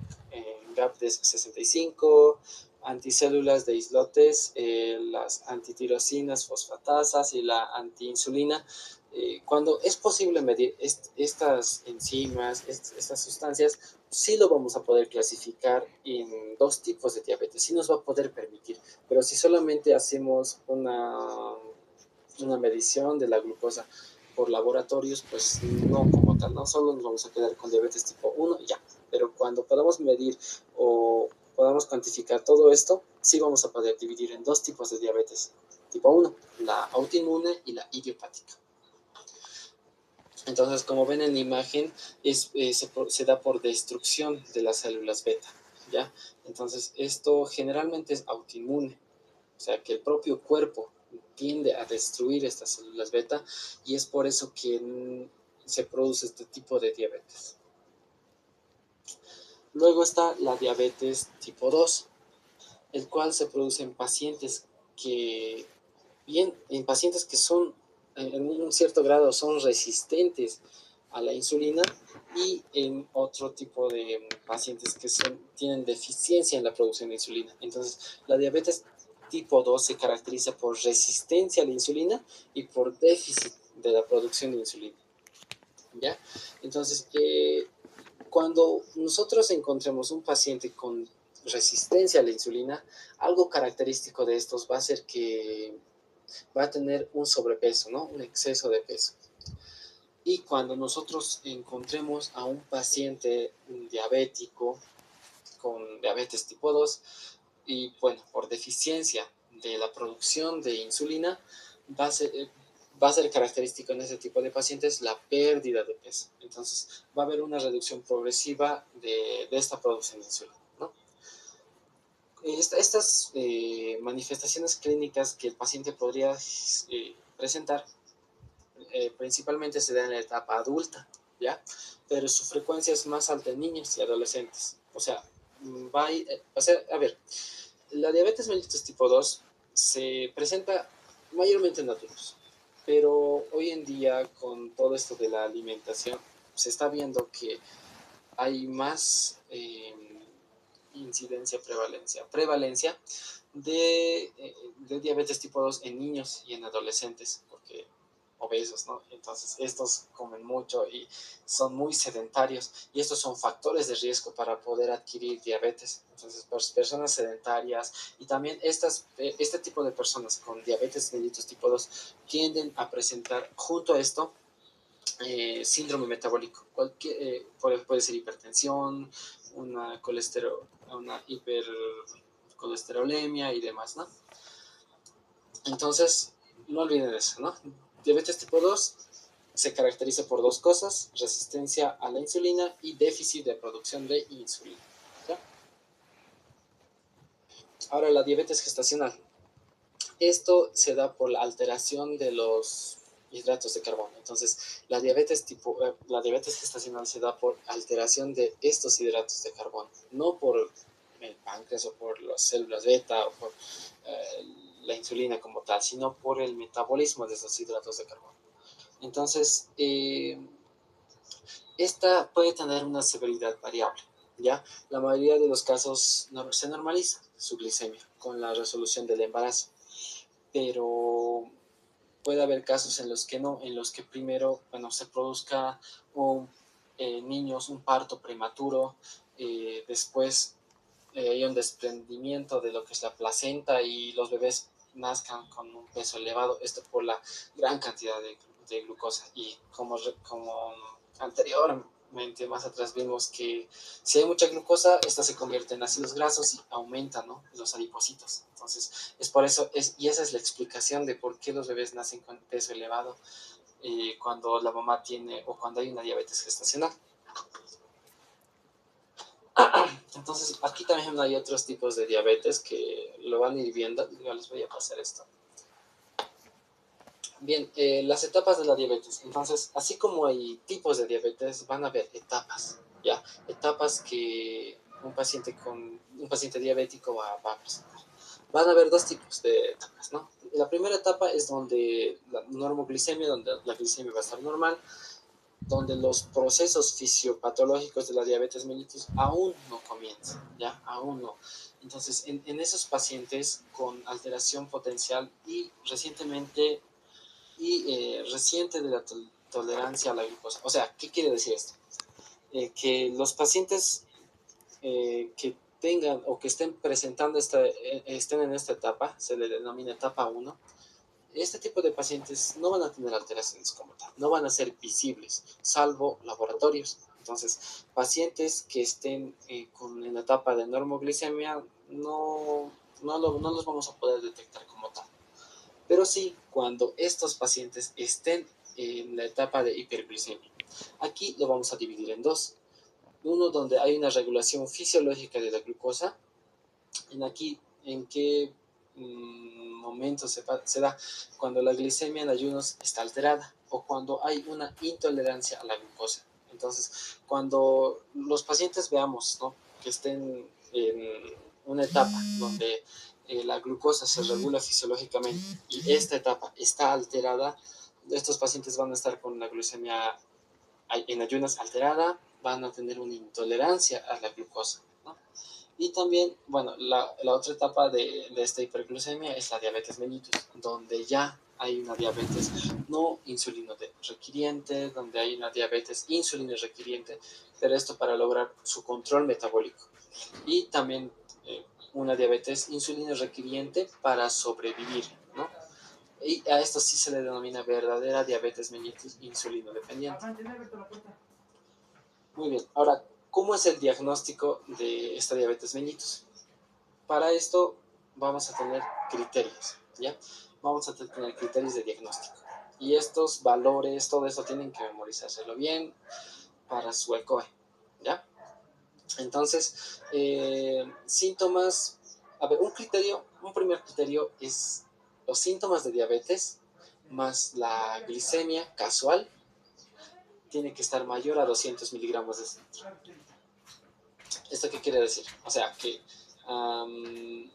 GAP de 65, anticélulas de islotes, las antitirosinas fosfatasas y la antiinsulina. Cuando es posible medir estas enzimas, estas sustancias, sí lo vamos a poder clasificar en dos tipos de diabetes, sí nos va a poder permitir, pero si solamente hacemos una medición de la glucosa por laboratorios, pues no como tal, no solo nos vamos a quedar con diabetes tipo 1 y ya, pero cuando podamos medir o podamos cuantificar todo esto, sí vamos a poder dividir en dos tipos de diabetes tipo 1, la autoinmune y la idiopática. Entonces, como ven en la imagen, se da por destrucción de las células beta, ¿ya? Entonces, esto generalmente es autoinmune, o sea, que el propio cuerpo tiende a destruir estas células beta y es por eso que se produce este tipo de diabetes. Luego está la diabetes tipo 2, el cual se produce en pacientes en pacientes que son en un cierto grado son resistentes a la insulina y en otro tipo de pacientes que tienen deficiencia en la producción de insulina. Entonces, la diabetes tipo 2 se caracteriza por resistencia a la insulina y por déficit de la producción de insulina, ¿ya? Entonces, cuando nosotros encontremos un paciente con resistencia a la insulina, algo característico de estos va a ser que va a tener un sobrepeso, ¿no? Un exceso de peso. Y cuando nosotros encontremos a un paciente diabético con diabetes tipo 2 y bueno, por deficiencia de la producción de insulina, va a ser característico en ese tipo de pacientes la pérdida de peso. Entonces, va a haber una reducción progresiva de esta producción de insulina, ¿no? Estas manifestaciones clínicas que el paciente podría presentar principalmente se da en la etapa adulta, ¿ya? Pero su frecuencia es más alta en niños y adolescentes. O sea, a ver, la diabetes mellitus tipo 2 se presenta mayormente en adultos, pero hoy en día con todo esto de la alimentación se está viendo que hay más prevalencia de diabetes tipo 2 en niños y en adolescentes, porque obesos, ¿no? Entonces, estos comen mucho y son muy sedentarios y estos son factores de riesgo para poder adquirir diabetes. Entonces, personas sedentarias y también este tipo de personas con diabetes mellitus tipo 2 tienden a presentar junto a esto síndrome metabólico. Puede ser hipertensión, una hipercolesterolemia y demás, ¿no? Entonces, no olviden eso, ¿no? Diabetes tipo 2 se caracteriza por dos cosas: resistencia a la insulina y déficit de producción de insulina, ¿ya? Ahora, la diabetes gestacional. Esto se da por la alteración de los hidratos de carbono. Entonces, la diabetes gestacional se da por alteración de estos hidratos de carbono, no por el páncreas o por las células beta o por eh, la insulina como tal, sino por el metabolismo de esos hidratos de carbono. Entonces, esta puede tener una severidad variable, ¿ya? La mayoría de los casos se normaliza su glicemia con la resolución del embarazo, pero puede haber casos en los que no, en los que primero, bueno, se produzca niños, un parto prematuro, después hay un desprendimiento de lo que es la placenta y los bebés nazcan con un peso elevado, esto por la gran cantidad de glucosa. Y como anteriormente, más atrás vimos que si hay mucha glucosa, esta se convierte en ácidos grasos y aumenta, ¿no?, los adipocitos. Entonces, es por eso, y esa es la explicación de por qué los bebés nacen con peso elevado cuando la mamá tiene o cuando hay una diabetes gestacional. Entonces, aquí también hay otros tipos de diabetes que lo van a ir viendo. Yo les voy a pasar esto. Bien, las etapas de la diabetes. Entonces, así como hay tipos de diabetes, van a haber etapas, ¿ya? Etapas que un paciente diabético va a presentar. Van a haber dos tipos de etapas, ¿no? La primera etapa es donde la normoglicemia, donde la glicemia va a estar normal, donde los procesos fisiopatológicos de la diabetes mellitus aún no comienzan, ¿ya? Aún no. Entonces, en esos pacientes con alteración potencial y reciente de la tolerancia a la glucosa. O sea, ¿qué quiere decir esto? Que los pacientes que tengan o que estén presentando estén en esta etapa, se le denomina etapa 1, este tipo de pacientes no van a tener alteraciones como tal, no van a ser visibles, salvo laboratorios. Entonces, pacientes que estén en la etapa de normoglicemia no los vamos a poder detectar como tal. Pero sí, cuando estos pacientes estén en la etapa de hiperglicemia. Aquí lo vamos a dividir en dos. Uno donde hay una regulación fisiológica de la glucosa, en qué momento se da cuando la glicemia en ayunos está alterada o cuando hay una intolerancia a la glucosa. Entonces, cuando los pacientes veamos, ¿no?, que estén en una etapa donde la glucosa se regula fisiológicamente y esta etapa está alterada, estos pacientes van a estar con la glucemia en ayunas alterada, van a tener una intolerancia a la glucosa, ¿no? Y también, bueno, la otra etapa de esta hiperglucemia es la diabetes mellitus, donde ya hay una diabetes no insulino requiriente, donde hay una diabetes insulino requiriente, pero esto para lograr su control metabólico. Y también una diabetes insulino requiriente para sobrevivir, ¿no? Y a esto sí se le denomina verdadera diabetes mellitus insulino dependiente. Muy bien, ahora, ¿cómo es el diagnóstico de esta diabetes mellitus? Para esto vamos a tener criterios, ¿ya? Vamos a tener criterios de diagnóstico. Y estos valores, todo eso tienen que memorizárselo bien para su ECOE, ¿ya? Entonces, síntomas, a ver, un primer criterio es los síntomas de diabetes más la glicemia casual tiene que estar mayor a 200 miligramos de litro. ¿Esto qué quiere decir? O sea, que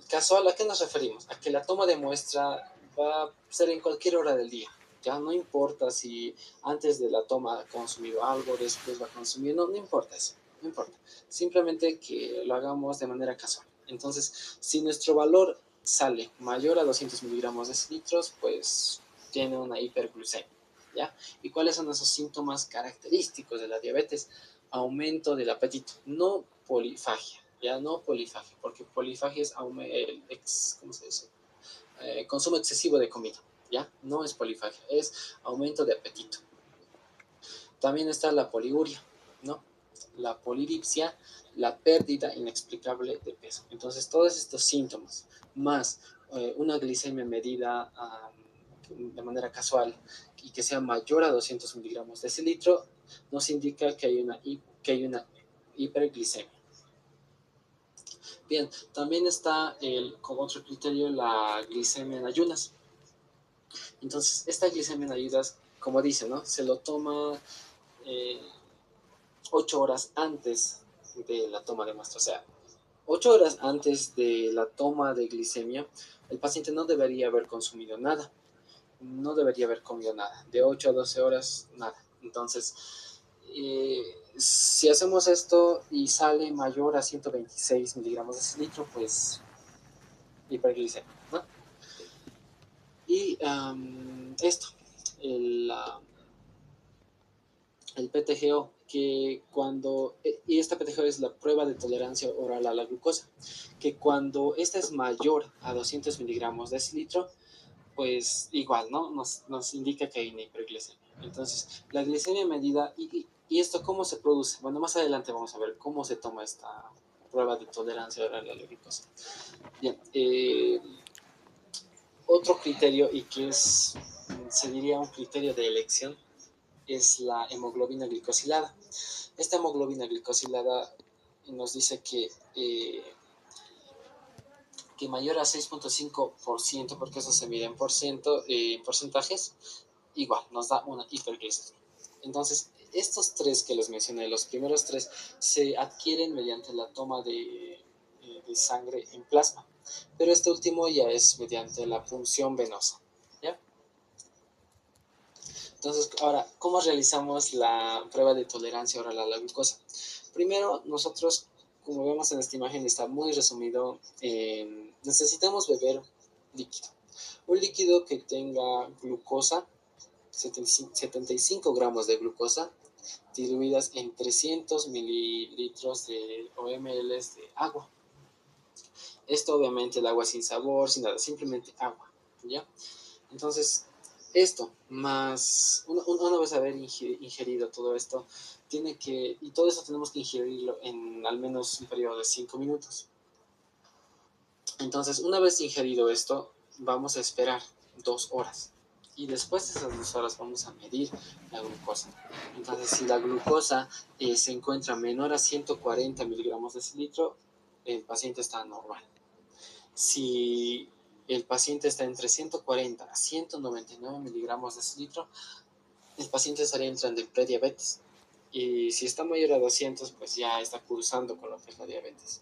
casual, ¿a qué nos referimos? A que la toma de muestra va a ser en cualquier hora del día. Ya no importa si antes de la toma ha consumido algo, después va a consumir, no importa eso, no importa. Simplemente que lo hagamos de manera casual. Entonces, si nuestro valor sale mayor a 200 miligramos de litros, pues tiene una hiperglucemia, ¿ya? ¿Y cuáles son esos síntomas característicos de la diabetes? Aumento del apetito, no polifagia, ya no polifagia, porque polifagia es ¿cómo se dice? Consumo excesivo de comida, ya no es polifagia, es aumento de apetito. También está la poliuria, ¿no? La polidipsia, la pérdida inexplicable de peso. Entonces, todos estos síntomas, más una glicemia medida de manera casual y que sea mayor a 200 miligramos de litro, nos indica que hay una hiperglicemia. Bien, también está como otro criterio la glicemia en ayunas. Entonces, esta glicemia en ayunas, como dice, ¿no?, se lo toma 8 horas antes de la toma de muestra. O sea, 8 horas antes de la toma de glicemia, el paciente no debería haber consumido nada, no debería haber comido nada. De 8 a 12 horas, nada. Entonces, si hacemos esto y sale mayor a 126 miligramos de litro, pues hiperglicemia, ¿no? Y esto, el, ah, el PTGO, y esta PTGO es la prueba de tolerancia oral a la glucosa, que cuando esta es mayor a 200 miligramos de decilitro, pues igual, ¿no? Nos indica que hay una hiperglicemia. Entonces, la glicemia medida, y esto cómo se produce. Bueno, más adelante vamos a ver cómo se toma esta prueba de tolerancia oral a la glucosa. Bien, otro criterio, y que se diría un criterio de elección, es la hemoglobina glicosilada. Esta hemoglobina glicosilada nos dice que mayor a 6.5%, porque eso se mide en porcentajes, igual nos da una hiperglicemia. Entonces, estos tres que les mencioné, los primeros tres, se adquieren mediante la toma de sangre en plasma, pero este último ya es mediante la punción venosa. ¿Ya? Entonces, ahora, ¿cómo realizamos la prueba de tolerancia oral a la glucosa? Primero, nosotros, como vemos en esta imagen, está muy resumido, necesitamos beber líquido. Un líquido que tenga glucosa, 75 gramos de glucosa, diluidas en 300 mililitros o ml de agua. Esto obviamente el agua sin sabor, sin nada, simplemente agua, ¿ya? Entonces, esto, más, una vez haber ingerido todo esto, y todo eso tenemos que ingerirlo en al menos un periodo de 5 minutos. Entonces, una vez ingerido esto, vamos a esperar 2 horas. Y después de esas 2 horas vamos a medir la glucosa. Entonces, si la glucosa se encuentra menor a 140 miligramos de cilitro, el paciente está normal. Si el paciente está entre 140 a 199 miligramos de cilitro, el paciente estaría entrando en prediabetes. Y si está mayor a 200, pues ya está cursando con lo que es la diabetes.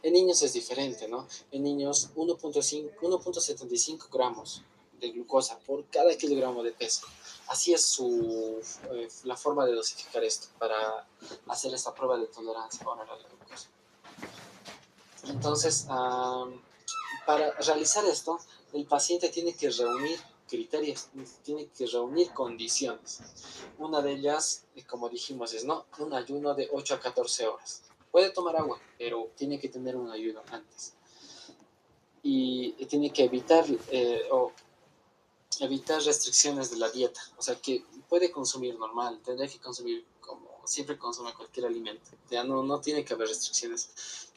En niños es diferente, ¿no? En niños 1.75 gramos de glucosa por cada kilogramo de peso. Así es la forma de dosificar esto para hacer esta prueba de tolerancia oral a la glucosa. Entonces, para realizar esto, el paciente tiene que reunir criterios, tiene que reunir condiciones. Una de ellas, como dijimos, es un ayuno de 8 a 14 horas. Puede tomar agua, pero tiene que tener un ayuno antes. Y tiene que evitar restricciones de la dieta. O sea, que puede consumir normal, tendrá que consumir como siempre consume cualquier alimento. Ya no tiene que haber restricciones.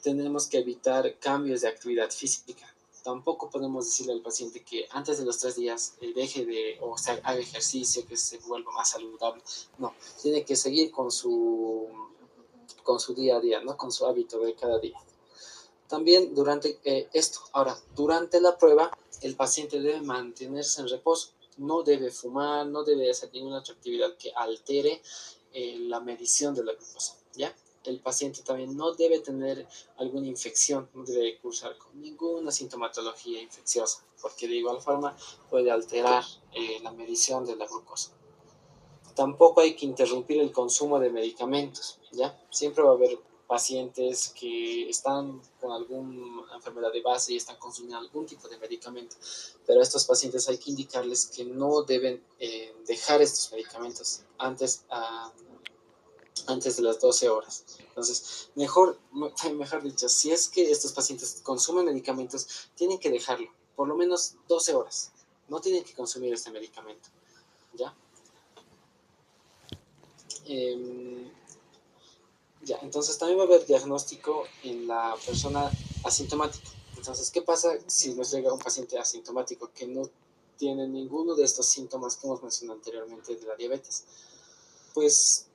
Tenemos que evitar cambios de actividad física. Tampoco podemos decirle al paciente que antes de los 3 días deje o sea, haga ejercicio, que se vuelva más saludable. No, tiene que seguir con su día a día, ¿no? Con su hábito de cada día. También durante la prueba, el paciente debe mantenerse en reposo, no debe fumar, no debe hacer ninguna otra actividad que altere la medición de la glucosa, ¿ya? El paciente también no debe tener alguna infección, no debe cursar con ninguna sintomatología infecciosa, porque de igual forma puede alterar la medición de la glucosa. Tampoco hay que interrumpir el consumo de medicamentos, ¿ya? Siempre va a haber pacientes que están con alguna enfermedad de base y están consumiendo algún tipo de medicamento, pero a estos pacientes hay que indicarles que no deben dejar estos medicamentos antes de las 12 horas. Entonces, mejor dicho, si es que estos pacientes consumen medicamentos, tienen que dejarlo por lo menos 12 horas. No tienen que consumir este medicamento, ¿ya? Ya, entonces también va a haber diagnóstico en la persona asintomática. Entonces, ¿qué pasa si nos llega un paciente asintomático que no tiene ninguno de estos síntomas que hemos mencionado anteriormente de la diabetes? Pues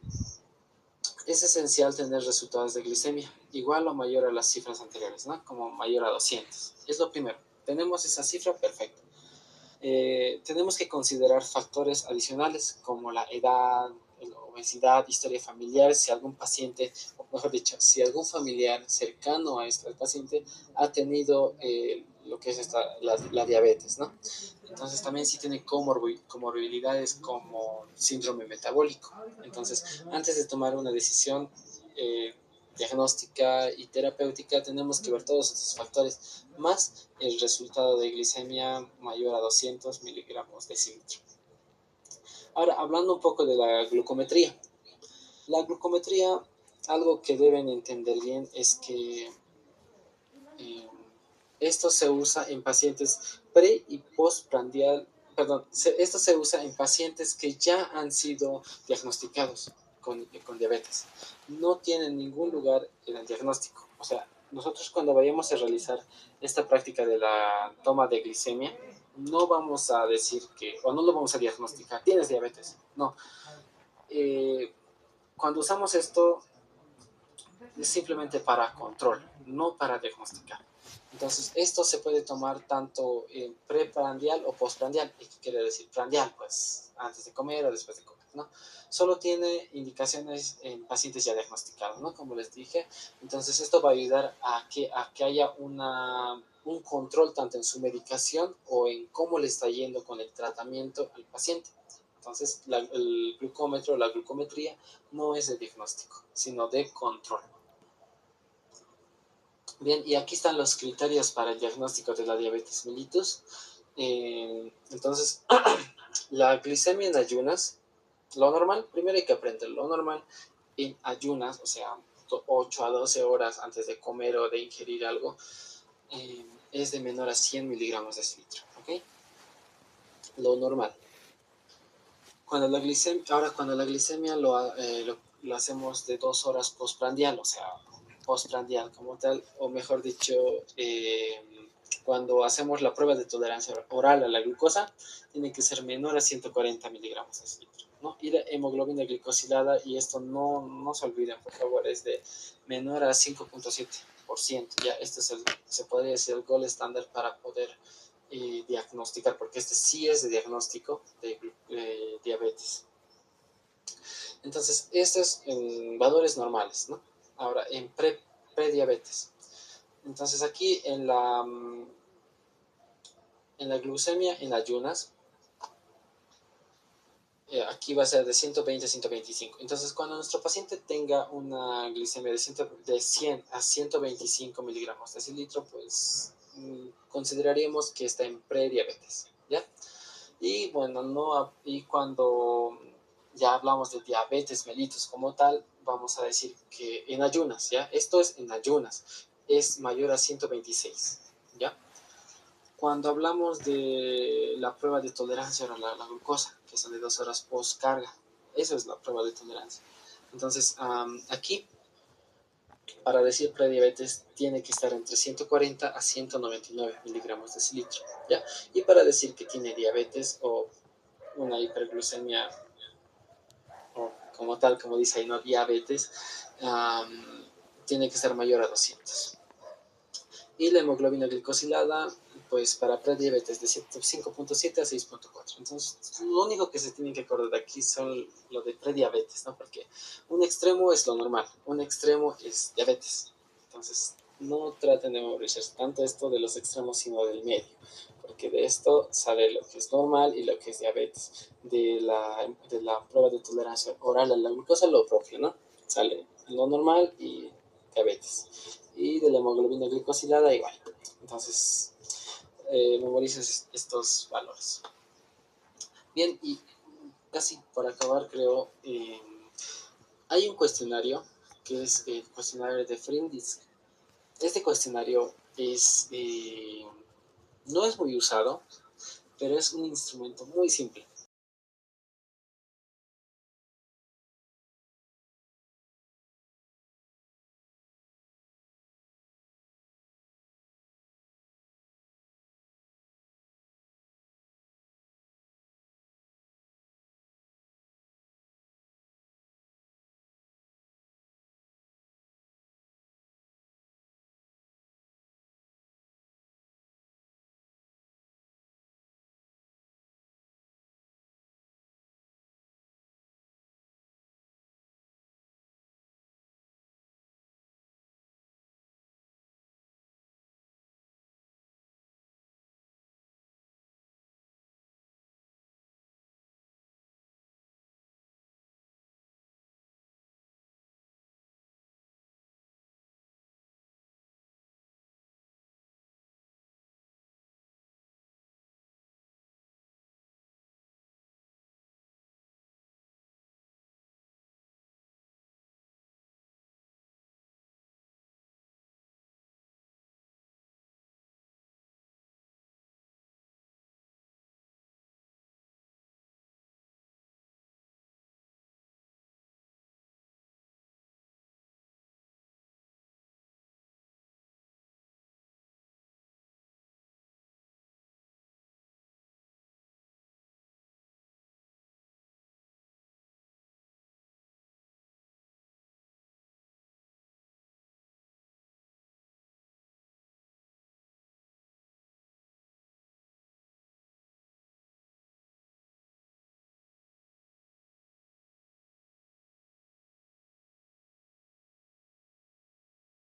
es esencial tener resultados de glicemia igual o mayor a las cifras anteriores, ¿no? Como mayor a 200. Es lo primero. Tenemos esa cifra, perfecto. Tenemos que considerar factores adicionales como la edad, la obesidad, historia familiar, si algún paciente, o mejor dicho, si algún familiar cercano a este paciente ha tenido lo que es la diabetes, ¿no? Entonces también si tiene comorbilidades como síndrome metabólico. Entonces, antes de tomar una decisión, diagnóstica y terapéutica, tenemos que ver todos estos factores, más el resultado de glicemia mayor a 200 miligramos decilitro. Ahora, hablando un poco de la glucometría. La glucometría, algo que deben entender bien es que eh, esto se usa en pacientes pre y postprandial, perdón, esto se usa en pacientes que ya han sido diagnosticados con diabetes. No tienen ningún lugar en el diagnóstico. O sea, nosotros cuando vayamos a realizar esta práctica de la toma de glicemia, no vamos a decir que, o no lo vamos a diagnosticar, tienes diabetes. No. Eh, Cuando usamos esto, es simplemente para control, no para diagnosticar. Entonces, esto se puede tomar tanto en preprandial o postprandial. ¿Y qué quiere decir prandial? Pues antes de comer o después de comer, ¿no? Solo tiene indicaciones en pacientes ya diagnosticados, ¿no? Como les dije. Entonces, esto va a ayudar a que haya un control tanto en su medicación o en cómo le está yendo con el tratamiento al paciente. Entonces, el glucómetro, la glucometría, no es de diagnóstico, sino de control. Bien, y aquí están los criterios para el diagnóstico de la diabetes mellitus. Entonces, la glicemia en ayunas, lo normal, primero hay que aprender lo normal en ayunas, o sea, 8 a 12 horas antes de comer o de ingerir algo, es de menor a 100 miligramos de decilitro, ¿ok? Lo normal. Cuando la glicemia lo hacemos de 2 horas postprandial, o sea, postprandial como tal, o mejor dicho, cuando hacemos la prueba de tolerancia oral a la glucosa, tiene que ser menor a 140 miligramos de litro, ¿no? Y la hemoglobina glicosilada, y esto no se olviden, por favor, es de menor a 5.7%. Ya este es se podría decir el gold estándar para poder diagnosticar, porque este sí es de diagnóstico de diabetes. Entonces, estos en valores normales, ¿no? Ahora, en prediabetes. Entonces, aquí en la glucemia en ayunas, aquí va a ser de 120 a 125. Entonces, cuando nuestro paciente tenga una glicemia de 100 a 125 miligramos de decilitro, pues consideraríamos que está en prediabetes, ¿ya? Y bueno, y cuando ya hablamos de diabetes mellitus como tal, vamos a decir que en ayunas, ¿ya? Esto es en ayunas, es mayor a 126, ¿ya? Cuando hablamos de la prueba de tolerancia a la glucosa, que son de 2 horas post carga, eso es la prueba de tolerancia. Entonces, aquí, para decir prediabetes, tiene que estar entre 140 a 199 miligramos de decilitro, ¿ya? Y para decir que tiene diabetes o una hiperglucemia, o como tal, como dice ahí, no diabetes, tiene que ser mayor a 200. Y la hemoglobina glicosilada, pues para prediabetes de 5.7 a 6.4. Entonces, lo único que se tiene que acordar de aquí son lo de prediabetes, ¿no? Porque un extremo es lo normal, un extremo es diabetes. Entonces, no traten de memorizar tanto esto de los extremos, sino del medio, porque de esto sale lo que es normal y lo que es diabetes. De la prueba de tolerancia oral a la glucosa, lo propio, ¿no? Sale lo normal y diabetes. Y de la hemoglobina glicosilada igual. Entonces, memorices estos valores. Bien, y casi para acabar, creo, hay un cuestionario que es el cuestionario de Frindis. Este cuestionario no es muy usado, pero es un instrumento muy simple.